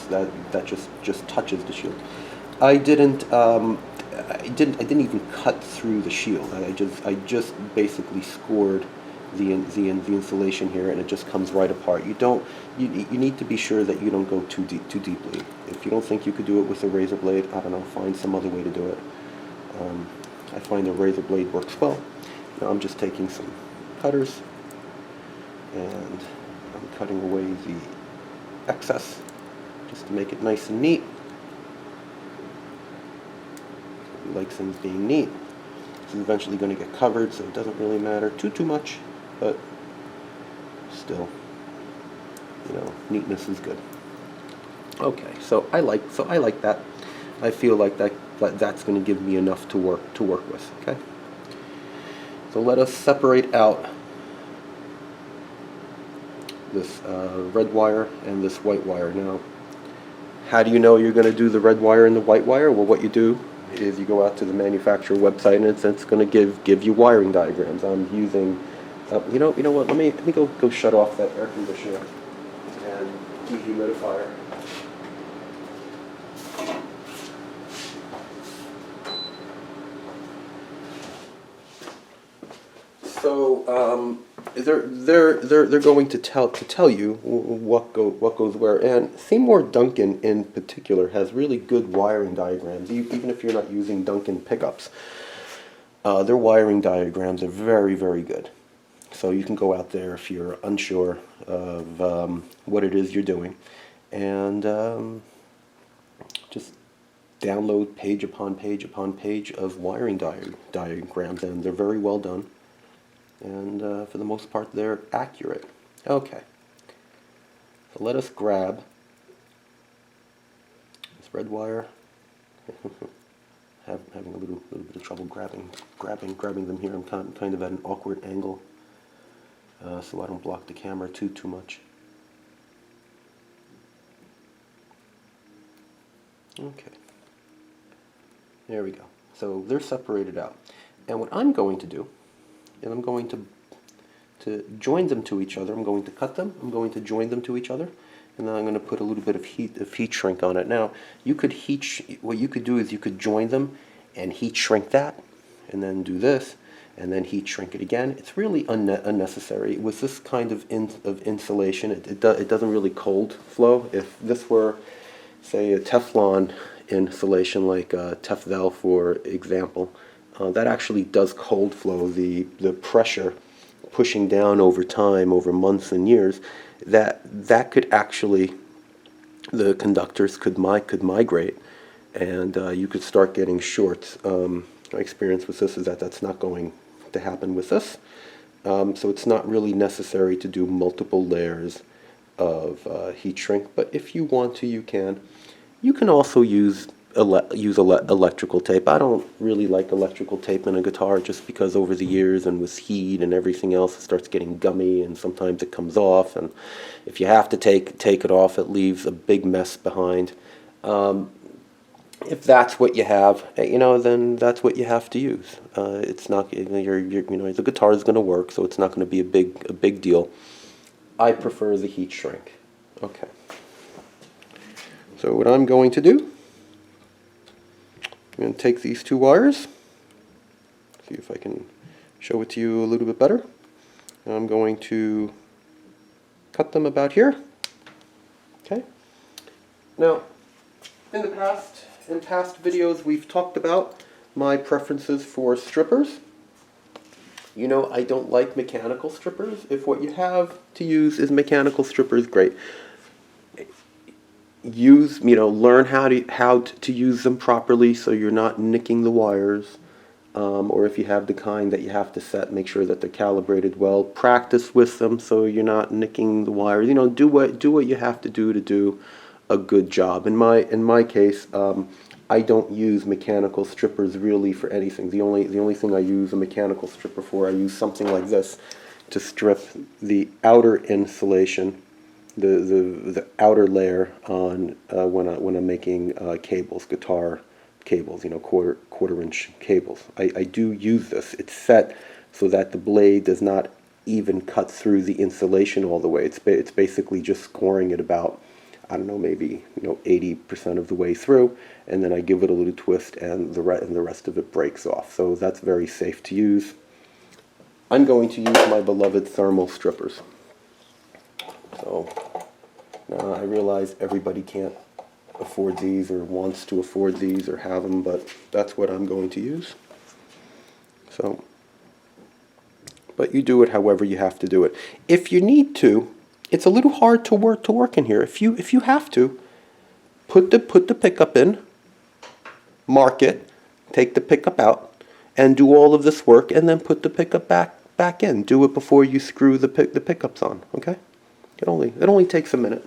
just touches the shield. I didn't even cut through the shield. I just basically scored the insulation here, and it just comes right apart. You need to be sure that you don't go too deeply. If you don't think you could do it with a razor blade, I don't know, find some other way to do it. I find the razor blade works well. Now I'm just taking some cutters, and I'm cutting away the excess just to make it nice and neat. We like things being neat. This is eventually going to get covered, so it doesn't really matter too much, but still, neatness is good. Okay, so I like that. I feel like that that's going to give me enough to work with. Okay. So let us separate out this red wire and this white wire. Now, how do you know you're going to do the red wire and the white wire? Well, what you do is you go out to the manufacturer website, and it's going to give you wiring diagrams. I'm using, you know what? Let me go shut off that air conditioner and dehumidifier. So they're going to tell you what goes where, and Seymour Duncan in particular has really good wiring diagrams. Even if you're not using Duncan pickups, their wiring diagrams are very good. So you can go out there if you're unsure of what it is you're doing, and just download page upon page upon page of wiring diagrams, and they're very well done. And for the most part, they're accurate. Okay, so let us grab this red wire. Having a little bit of trouble grabbing them here. I'm kind of at an awkward angle, so I don't block the camera too much. Okay, there we go. So they're separated out, and what I'm going to do, and I'm going to join them to each other. I'm going to cut them. I'm going to join them to each other, and then I'm going to put a little bit of heat shrink on it. Now, what you could do is you could join them and heat shrink that, and then do this, and then heat shrink it again. It's really unnecessary. With this kind of insulation, it doesn't really cold flow. If this were, say, a Teflon insulation like Tefvel, for example, that actually does cold flow. The pressure pushing down over time, over months and years, that could actually, the conductors could migrate, and you could start getting shorts. My experience with this is that's not going to happen with this. So it's not really necessary to do multiple layers of heat shrink, but if you want to, you can. You can also use electrical tape. I don't really like electrical tape in a guitar, just because over the years and with heat and everything else, it starts getting gummy, and sometimes it comes off, and if you have to take it off, it leaves a big mess behind. If that's what you have, then that's what you have to use. It's not, the guitar is going to work, so it's not going to be a big deal. I prefer the heat shrink. Okay. So what I'm going to do, I'm going to take these two wires, see if I can show it to you a little bit better. And I'm going to cut them about here. Okay. Now, in past videos, we've talked about my preferences for strippers. I don't like mechanical strippers. If what you have to use is mechanical strippers, great. Learn how to use them properly, so you're not nicking the wires, or if you have the kind that you have to set, make sure that they're calibrated well. Practice with them so you're not nicking the wires. Do what you have to do a good job. In my case, I don't use mechanical strippers really for anything. The only thing I use a mechanical stripper for, I use something like this to strip the outer insulation, the outer layer on when I'm making cables, guitar cables, quarter-inch cables. I do use this. It's set so that the blade does not even cut through the insulation all the way. It's basically just scoring it about, I don't know, maybe 80% of the way through, and then I give it a little twist, and the rest of it breaks off. So that's very safe to use. I'm going to use my beloved thermal strippers. So now I realize everybody can't afford these, or wants to afford these, or have them, but that's what I'm going to use. So, but you do it however you have to do it. If you need to, it's a little hard to work in here. If you have to, put the pickup in, mark it, take the pickup out, and do all of this work, and then put the pickup back in. Do it before you screw the pickups on. Okay? It only takes a minute,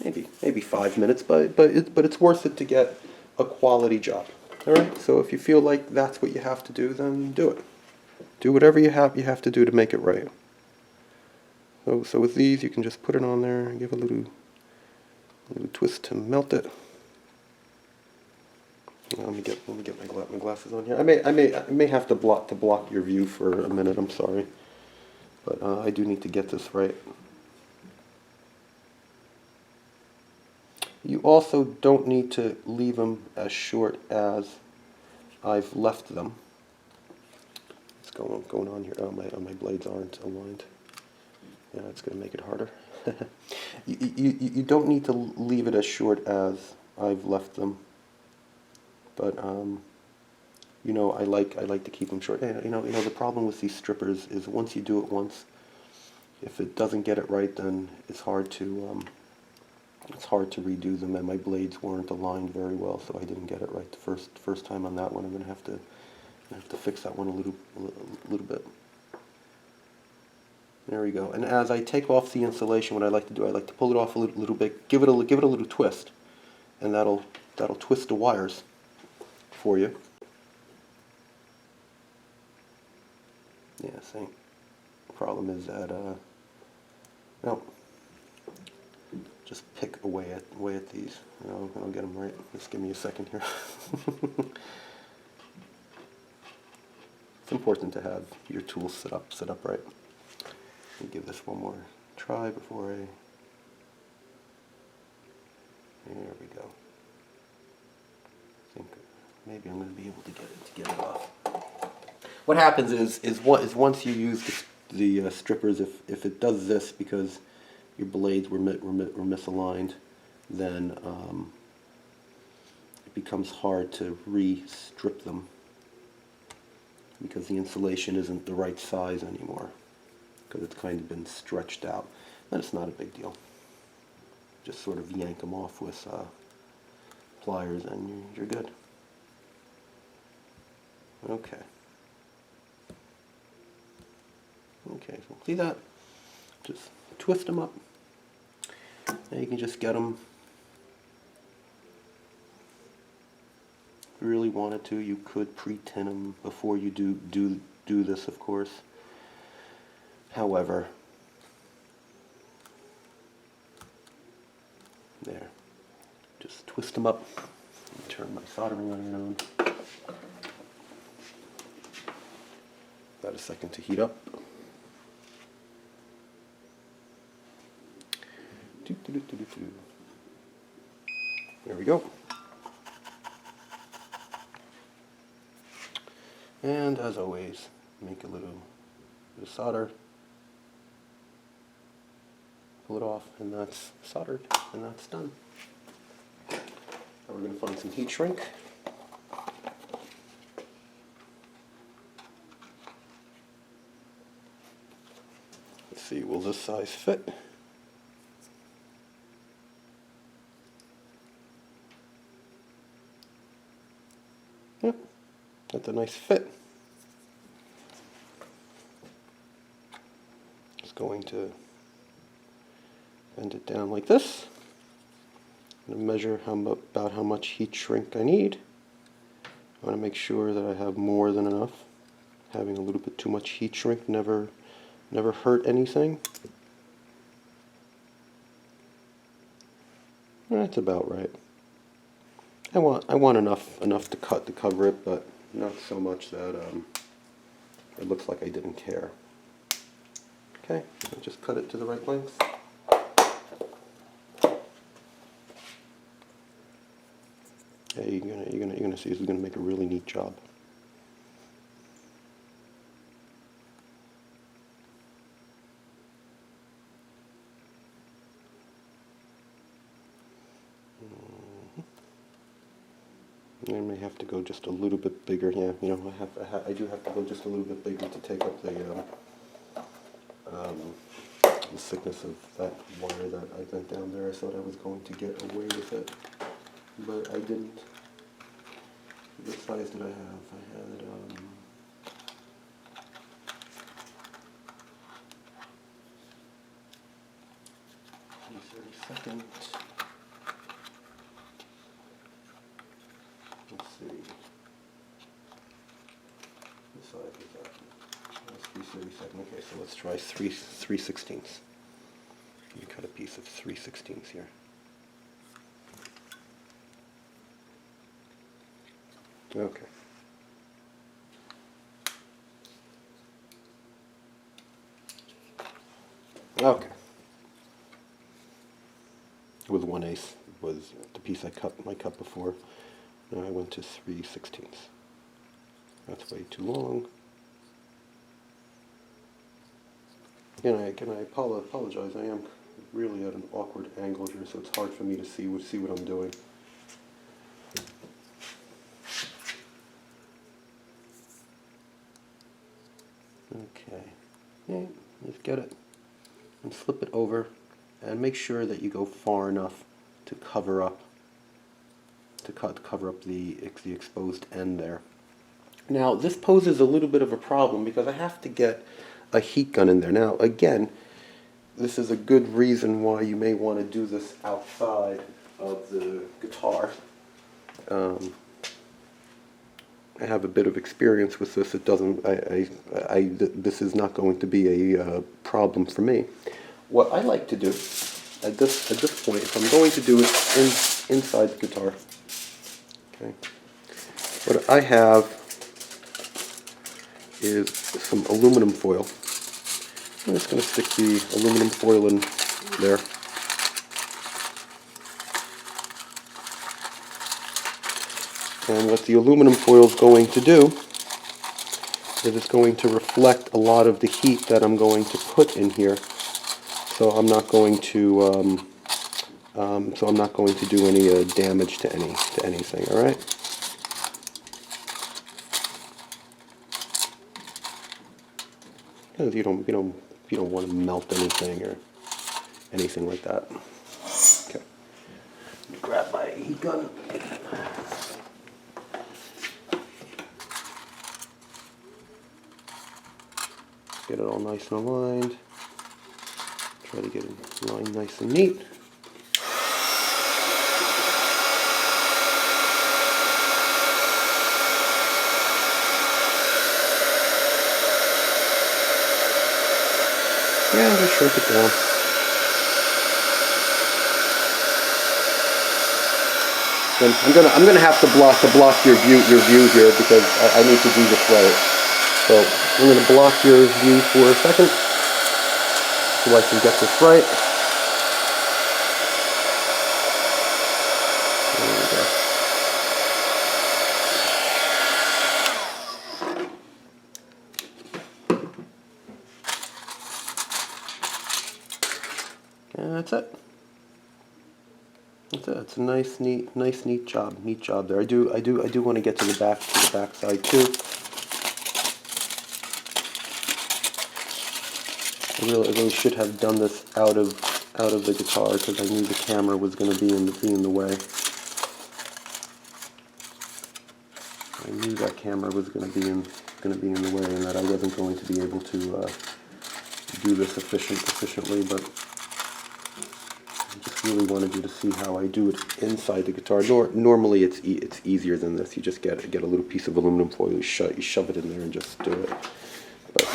maybe 5 minutes, but it's worth it to get a quality job. All right, so if you feel like that's what you have to do, then do it. Do whatever you have to do to make it right. So with these, you can just put it on there and give a little twist to melt it. Let me get my glasses on here. I may have to block your view for a minute. I'm sorry, but I do need to get this right. You also don't need to leave them as short as I've left them. What's going on here? Oh, my blades aren't aligned. Yeah, it's going to make it harder. You don't need to leave it as short as I've left them, but you know, I like to keep them short. You know the problem with these strippers is once you do it once, if it doesn't get it right, then it's hard to redo them. And my blades weren't aligned very well, so I didn't get it right the first time on that one. I'm going to have to fix that one a little bit. There we go. And as I take off the insulation, what I like to do, I like to pull it off a little bit, give it a little twist, and that'll twist the wires for you. Yeah, same. Problem is that no, just pick away at these. I'll get them right. Just give me a second here. It's important to have your tools set up right. Let me give this one more try before I... There we go. I think maybe I'm going to be able to get it off. What happens is once you use the strippers, if it does this because your blades were misaligned, then it becomes hard to re-strip them because the insulation isn't the right size anymore, because it's kind of been stretched out. And it's not a big deal. Just sort of yank them off with pliers and you're good. Okay. Okay, so see that? Just twist them up. Now you can just get them. If you really wanted to, you could pre-tin them before you do this, of course. However, there. Just twist them up. Turn my soldering iron on. About a second to heat up. There we go. And as always, make a little bit of solder. Pull it off, and that's soldered, and that's done. Now we're going to find some heat shrink. Let's see, will this size fit? Yep, that's a nice fit. Just going to bend it down like this. I'm going to measure about how much heat shrink I need. I want to make sure that I have more than enough. Having a little bit too much heat shrink never hurt anything. That's about right. I want enough to cover it, but not so much that it looks like I didn't care. Okay, so just cut it to the right length. Hey, you're gonna see this is gonna make a really neat job. I may have to go just a little bit bigger. Yeah, you know, I do have to go just a little bit bigger to take up the thickness of that wire that I bent down there. I thought I was going to get away with it, but I didn't. What size did I have? I had so let's try 3/16. Let me cut a piece of 3/16 here. Okay. Okay. With 1/8 was the piece I cut before. Now I went to 3/16. That's way too long. Can I apologize? I am really at an awkward angle here, so it's hard for me to see what I'm doing. Okay. Yeah, just get it and flip it over, and make sure that you go far enough to cover up the exposed end there. Now this poses a little bit of a problem because I have to get a heat gun in there. Now again, this is a good reason why you may want to do this outside of the guitar. I have a bit of experience with this. It doesn't. This is not going to be a problem for me. What I like to do at this point, if I'm going to do it inside the guitar, okay. What I have is some aluminum foil. I'm just going to stick the aluminum foil in there. And what the aluminum foil is going to do is it's going to reflect a lot of the heat that I'm going to put in here. So I'm not going to do any damage to anything. All right. Because you don't want to melt anything or anything like that. Okay. Grab my heat gun. Get it all nice and aligned. Try to get it aligned nice and neat. Yeah, just shrink it down. Then I'm gonna have to block your view here because I need to do this right. So I'm going to block your view for a second so I can get this right. There we go. And that's it. That's it. It's a nice, neat job there. I do want to get to the back side too. I really should have done this out of the guitar because I knew the camera was going to be in the way. I knew that camera was going to be in the way, and that I wasn't going to be able to do this efficiently. But I just really wanted you to see how I do it inside the guitar. Normally, it's easier than this. You just get a little piece of aluminum foil, you shove it in there, and just do it. But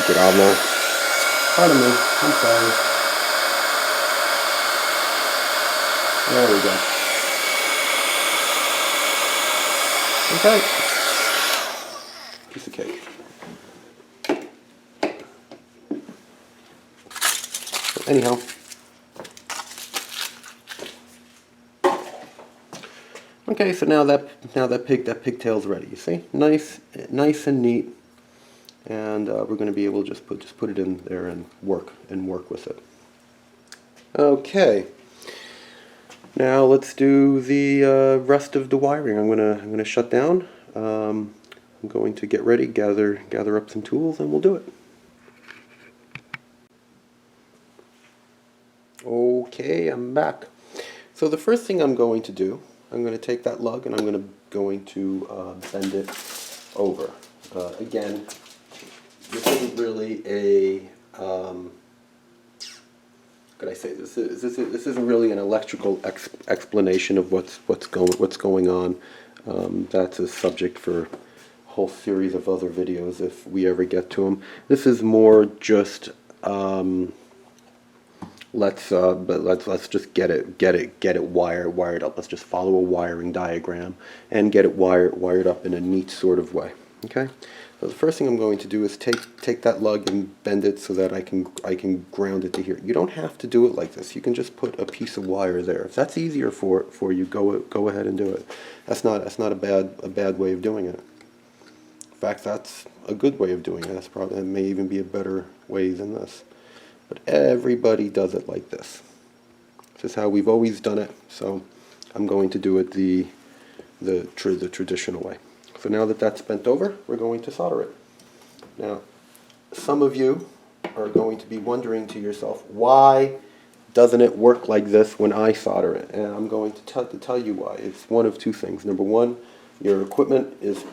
get on there. Pardon me. I'm sorry. There we go. Okay. Piece of cake. So anyhow. Okay, so now that pigtail's ready. You see, nice and neat, and we're going to be able to just put it in there and work with it. Okay, now let's do the rest of the wiring. I'm gonna shut down. I'm going to get ready, gather up some tools, and we'll do it. Okay, I'm back. So the first thing I'm going to do, I'm going to take that lug and I'm going to bend it over. Again, this isn't really a could I say this isn't really an electrical explanation of what's going on. That's a subject for a whole series of other videos if we ever get to them. This is more just let's just get it wired up. Let's just follow a wiring diagram and get it wired up in a neat sort of way. Okay. So the first thing I'm going to do is take that lug and bend it so that I can ground it to here. You don't have to do it like this. You can just put a piece of wire there. If that's easier for you, go ahead and do it. That's not a bad way of doing it. In fact, that's a good way of doing it. That may even be a better way than this. But everybody does it like this. This is how we've always done it. So I'm going to do it the traditional way. So now that that's bent over, we're going to solder it. Now, some of you are going to be wondering to yourself, why doesn't it work like this when I solder it? And I'm going to tell you why. It's one of two things. Number one, your equipment is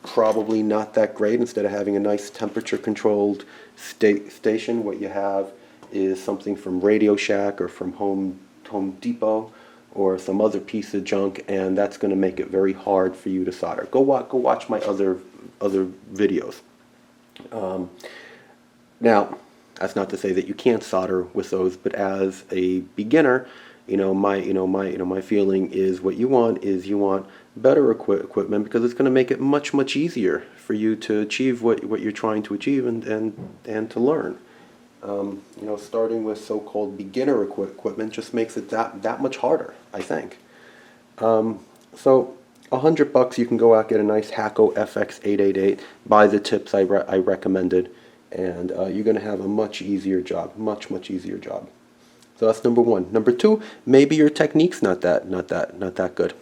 probably not that great. Instead of having a nice temperature-controlled station, what you have is something from Radio Shack or from Home Depot, or some other piece of junk, and that's going to make it very hard for you to solder. Go watch my other videos. Now, that's not to say that you can't solder with those, but as a beginner, my feeling is what you want is better equipment, because it's going to make it much easier for you to achieve what you're trying to achieve and to learn. Starting with so-called beginner equipment just makes it that much harder, I think. So $100 you can go out, get a nice Hakko FX888, buy the tips I recommended, and you're going to have a much easier job, much easier job. So that's number one. Number two, maybe your technique's not that good.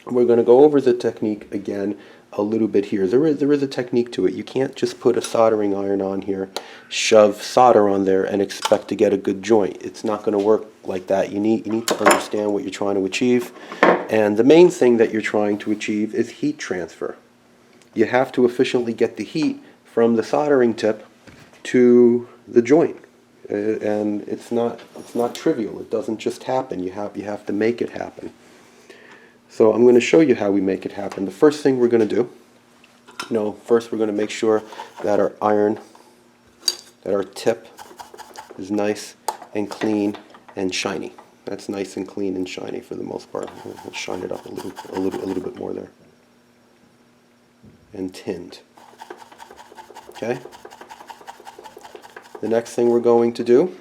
We're going to go over the technique again a little bit here. There is a technique to it. You can't just put a soldering iron on here, shove solder on there, and expect to get a good joint. It's not going to work like that. You need to understand what you're trying to achieve, and the main thing that you're trying to achieve is heat transfer. You have to efficiently get the heat from the soldering tip to the joint, and it's not trivial. It doesn't just happen. You have to make it happen. So I'm going to show you how we make it happen. The first thing we're going to do, first we're going to make sure that our tip is nice and clean and shiny. That's nice and clean and shiny for the most part. We'll shine it up a little bit more there. And tinned. Okay? The next thing we're going to do,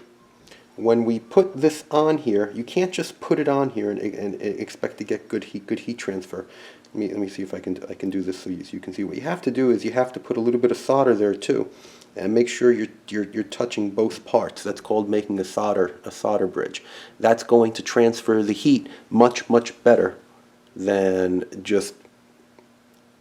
when we put this on here, you can't just put it on here and expect to get good heat transfer. Let me see if I can do this so you can see. What you have to do is you have to put a little bit of solder there too, and make sure you're touching both parts. That's called making a solder bridge. That's going to transfer the heat much better than just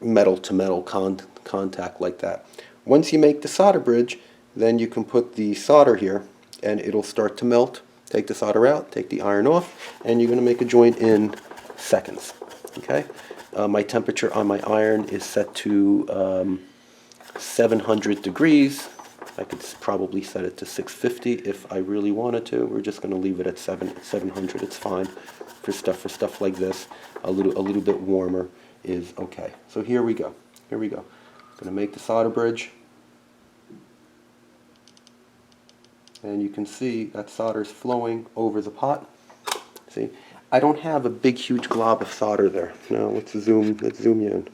metal to metal contact like that. Once you make the solder bridge, then you can put the solder here, and it'll start to melt. Take the solder out, take the iron off, and you're going to make a joint in seconds. Okay? My temperature on my iron is set to 700 degrees. I could probably set it to 650 if I really wanted to. We're just going to leave it at 700. It's fine for stuff like this. A little bit warmer is okay. So here we go. I'm going to make the solder bridge. And you can see that solder is flowing over the pot. See, I don't have a big huge glob of solder there. Now let's zoom you in.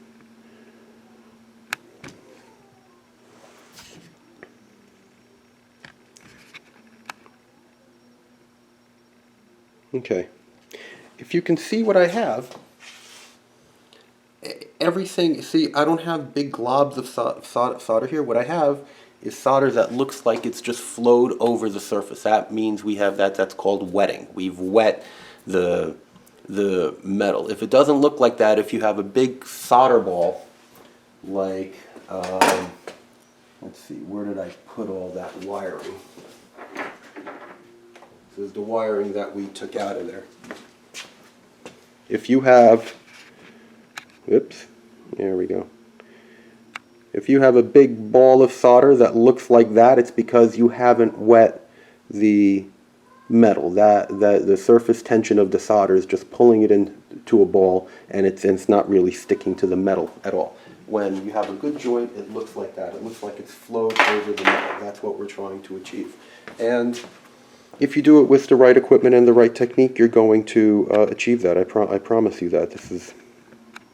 Okay, if you can see what I have, everything, see, I don't have big globs of solder here. What I have is solder that looks like it's just flowed over the surface. That means we have that's called wetting. We've wet the metal. If it doesn't look like that, if you have a big solder ball, like, let's see, where did I put all that wiring? This is the wiring that we took out of there. If you have, whoops, there we go. If you have a big ball of solder that looks like that, it's because you haven't wet the metal. The surface tension of the solder is just pulling it into a ball, and it's not really sticking to the metal at all. When you have a good joint, it looks like that. It looks like it's flowed over the metal. That's what we're trying to achieve. And if you do it with the right equipment and the right technique, you're going to achieve that. I promise you that. This is,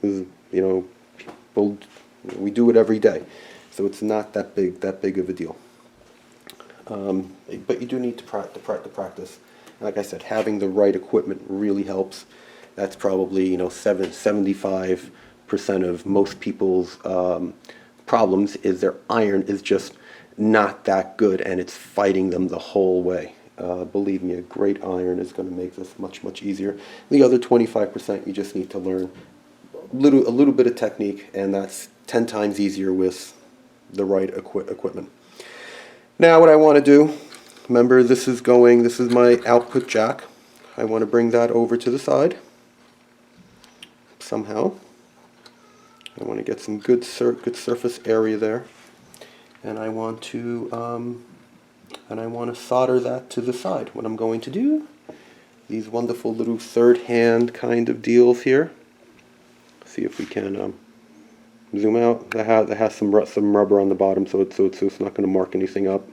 you know, we do it every day, so it's not that big of a deal. But you do need to practice. And like I said, having the right equipment really helps. That's probably, you know, 75% of most people's problems is their iron is just not that good, and it's fighting them the whole way. Believe me, a great iron is going to make this much easier. The other 25%, you just need to learn a little bit of technique, and that's 10 times easier with the right equipment. Now what I want to do, remember this is my output jack. I want to bring that over to the side somehow. I want to get some good surface area there, and I want to solder that to the side. What I'm going to do, these wonderful little third hand kind of deals here. See if we can zoom out. That has some rubber on the bottom, so it's not going to mark anything up.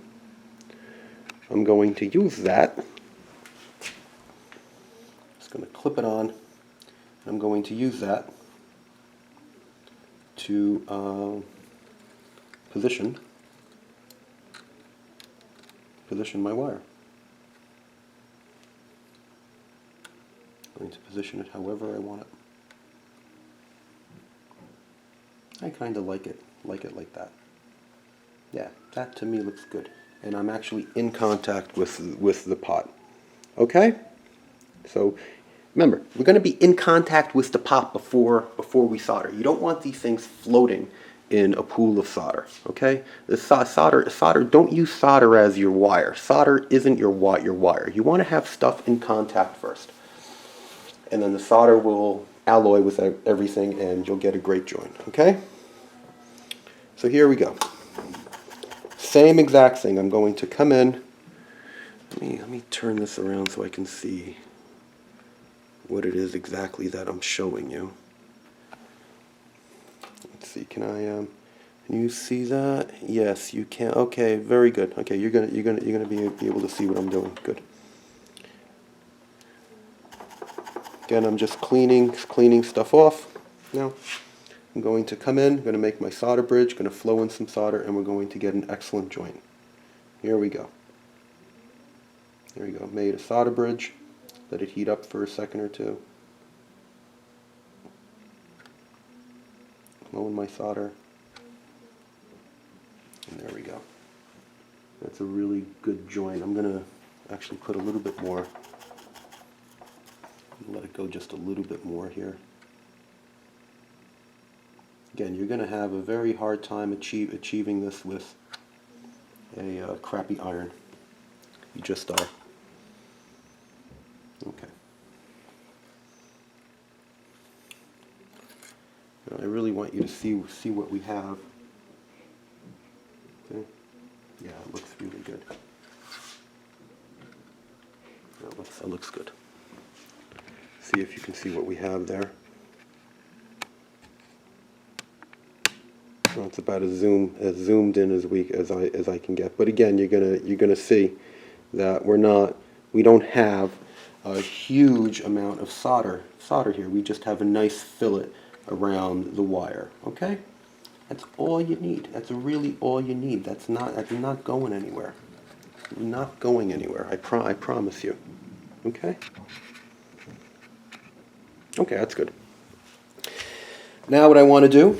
I'm going to use that. Just going to clip it on. I'm going to use that to position my wire. I'm going to position it however I want it. I kind of like it like that. Yeah, that to me looks good. And I'm actually in contact with the pot. Okay? So remember, we're going to be in contact with the pot before we solder. You don't want these things floating in a pool of solder. Okay? The solder. Don't use solder as your wire. Solder isn't your wire. You want to have stuff in contact first, and then the solder will alloy with everything, and you'll get a great joint. Okay? So here we go. Same exact thing. I'm going to come in. Let me turn this around so I can see what it is exactly that I'm showing you. Let's see. Can you see that? Yes, you can. Okay, very good. Okay, you're gonna be able to see what I'm doing. Good. Again, I'm just cleaning stuff off now. I'm going to come in, going to make my solder bridge, going to flow in some solder, and we're going to get an excellent joint. Here we go. There we go. Made a solder bridge. Let it heat up for a second or two. Flow in my solder. And there we go. That's a really good joint. I'm going to actually put a little bit more. Let it go just a little bit more here. Again, you're going to have a very hard time achieving this with a crappy iron. You just are. Okay. Now, I really want you to see what we have. Okay. Yeah, it looks really good. That looks good. See if you can see what we have there. Well, it's about as zoomed in as I can get. But again, you're gonna see that we don't have a huge amount of solder here. We just have a nice fillet around the wire. Okay, that's all you need. That's really all you need. That's not going anywhere. Not going anywhere. I promise you. Okay. Okay, that's good. Now what I want to do.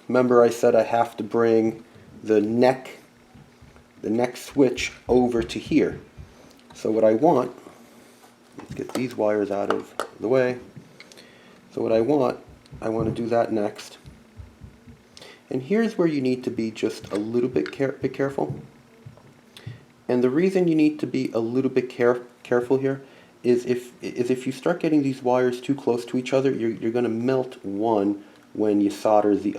Remember I said I have to bring the neck switch over to here. So what I want, let's get these wires out of the way. So what I want to do that next. And here's where you need to be just a little bit careful. And the reason you need to be a little bit careful here is if you start getting these wires too close to each other, you're going to melt one when you solder the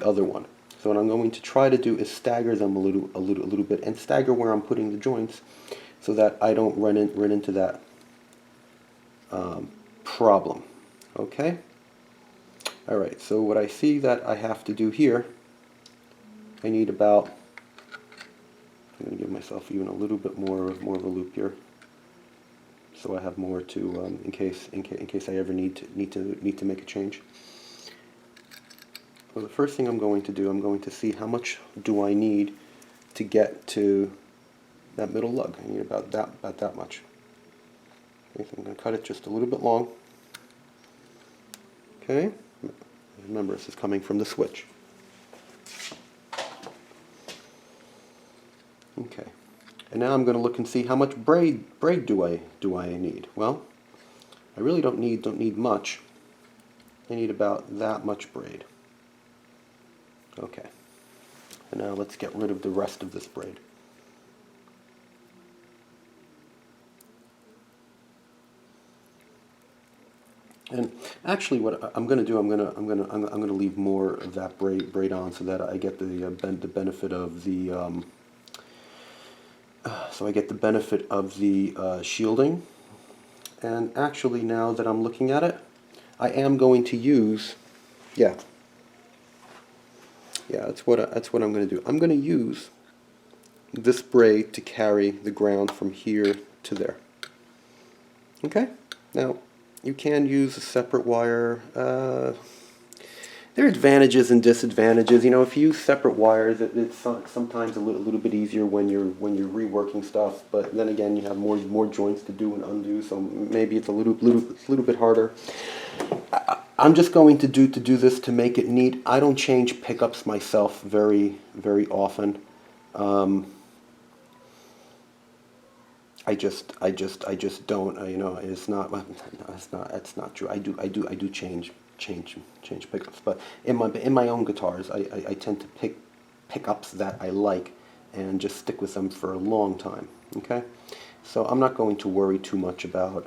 other one. So what I'm going to try to do is stagger them a little bit, and stagger where I'm putting the joints, so that I don't run into that problem. Okay. Alright, so what I see that I have to do here, I need about, I'm going to give myself even a little bit more of a loop here, so I have more to in case I ever need to make a change. Well, the first thing I'm going to do, I'm going to see how much do I need to get to that middle lug. I need about that much. Okay, so I'm going to cut it just a little bit long. Okay, remember this is coming from the switch. Okay, and now I'm going to look and see how much braid do I need. Well, I really don't need much. I need about that much braid. Okay, and now let's get rid of the rest of this braid. And actually, what I'm going to do, I'm going to leave more of that braid on so that I get the benefit of the shielding. And actually, now that I'm looking at it, I am going to use, that's what I'm going to do. I'm going to use this braid to carry the ground from here to there. Okay, now you can use a separate wire. There are advantages and disadvantages. You know, if you use separate wires, it's sometimes a little bit easier when you're reworking stuff. But then again, you have more joints to do and undo, so maybe it's a little bit harder. I'm just going to do this to make it neat. I don't change pickups myself very often. I just don't. You know, it's not true. I do change pickups, but in my own guitars, I tend to pick pickups that I like and just stick with them for a long time. Okay, so I'm not going to worry too much about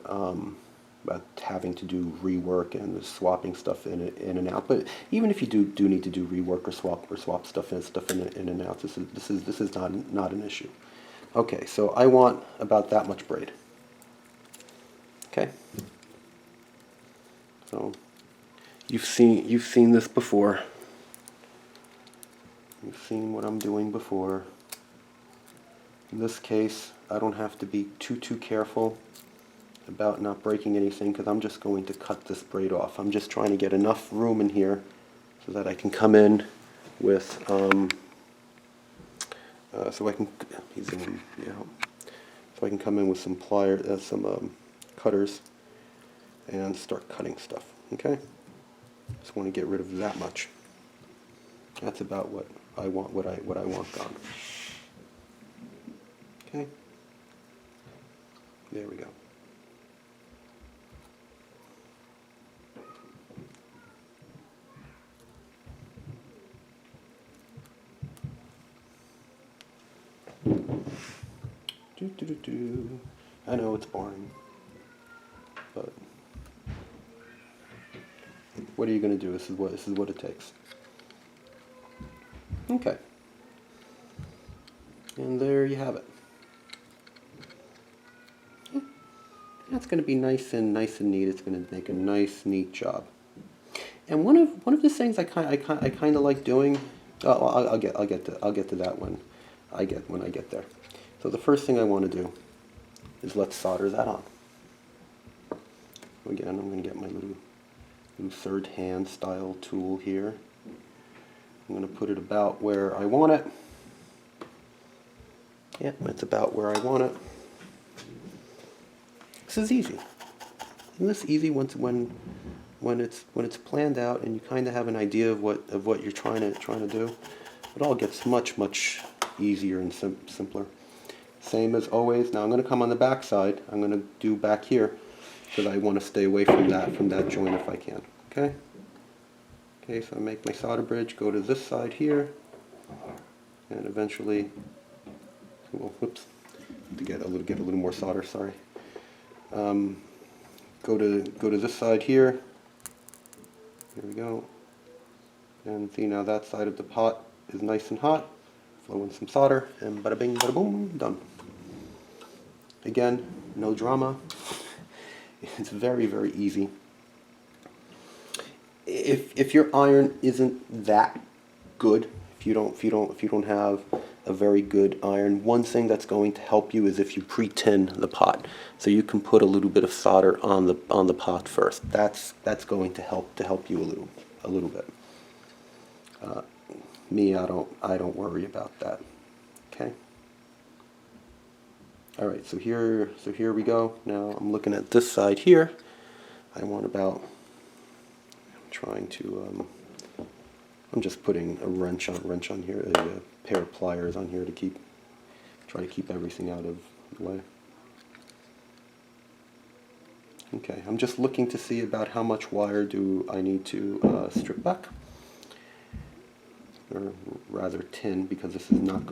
having to do rework and swapping stuff in and out. But even if you do need to do rework or swap stuff in and out, this is not an issue. Okay, so I want about that much braid. Okay, so you've seen this before. You've seen what I'm doing before. In this case, I don't have to be too careful about not breaking anything because I'm just going to cut this braid off. I'm just trying to get enough room in here so that I can come in with so I can come in with some cutters and start cutting stuff. Okay, just want to get rid of that much. That's about what I want. What I want gone. Okay, there we go. I know it's boring, but what are you going to do? This is what it takes. Okay, and there you have it. That's going to be nice and neat. It's going to make a nice, neat job. And one of the things I kind of like doing. I'll get to that when I get there. So the first thing I want to do is let's solder that on. Again, I'm going to get my little third hand style tool here. I'm going to put it about where I want it. Yeah, it's about where I want it. This is easy. Isn't this easy when it's planned out and you kind of have an idea of what you're trying to do? It all gets much easier and simpler. Same as always. Now I'm going to come on the back side. I'm going to do back here because I want to stay away from that joint if I can. Okay. Okay. So I make my solder bridge. Go to this side here, and eventually, well, whoops, to get a little more solder. Sorry. Go to this side here. Here we go. And see, now that side of the pot is nice and hot. Flow in some solder, and bada bing, bada boom, done. Again, no drama. It's very easy. if your iron isn't that good, if you don't have a very good iron, one thing that's going to help you is if you pre-tin the pot. So you can put a little bit of solder on the pot first. That's going to help you a little bit. Me, I don't worry about that. Okay. All right. So here we go. Now I'm looking at this side here. I want about. I'm trying to. I'm just putting a wrench on here, a pair of pliers on here to try to keep everything out of the way. Okay, I'm just looking to see about how much wire do I need to strip back, or rather tin, because this is not going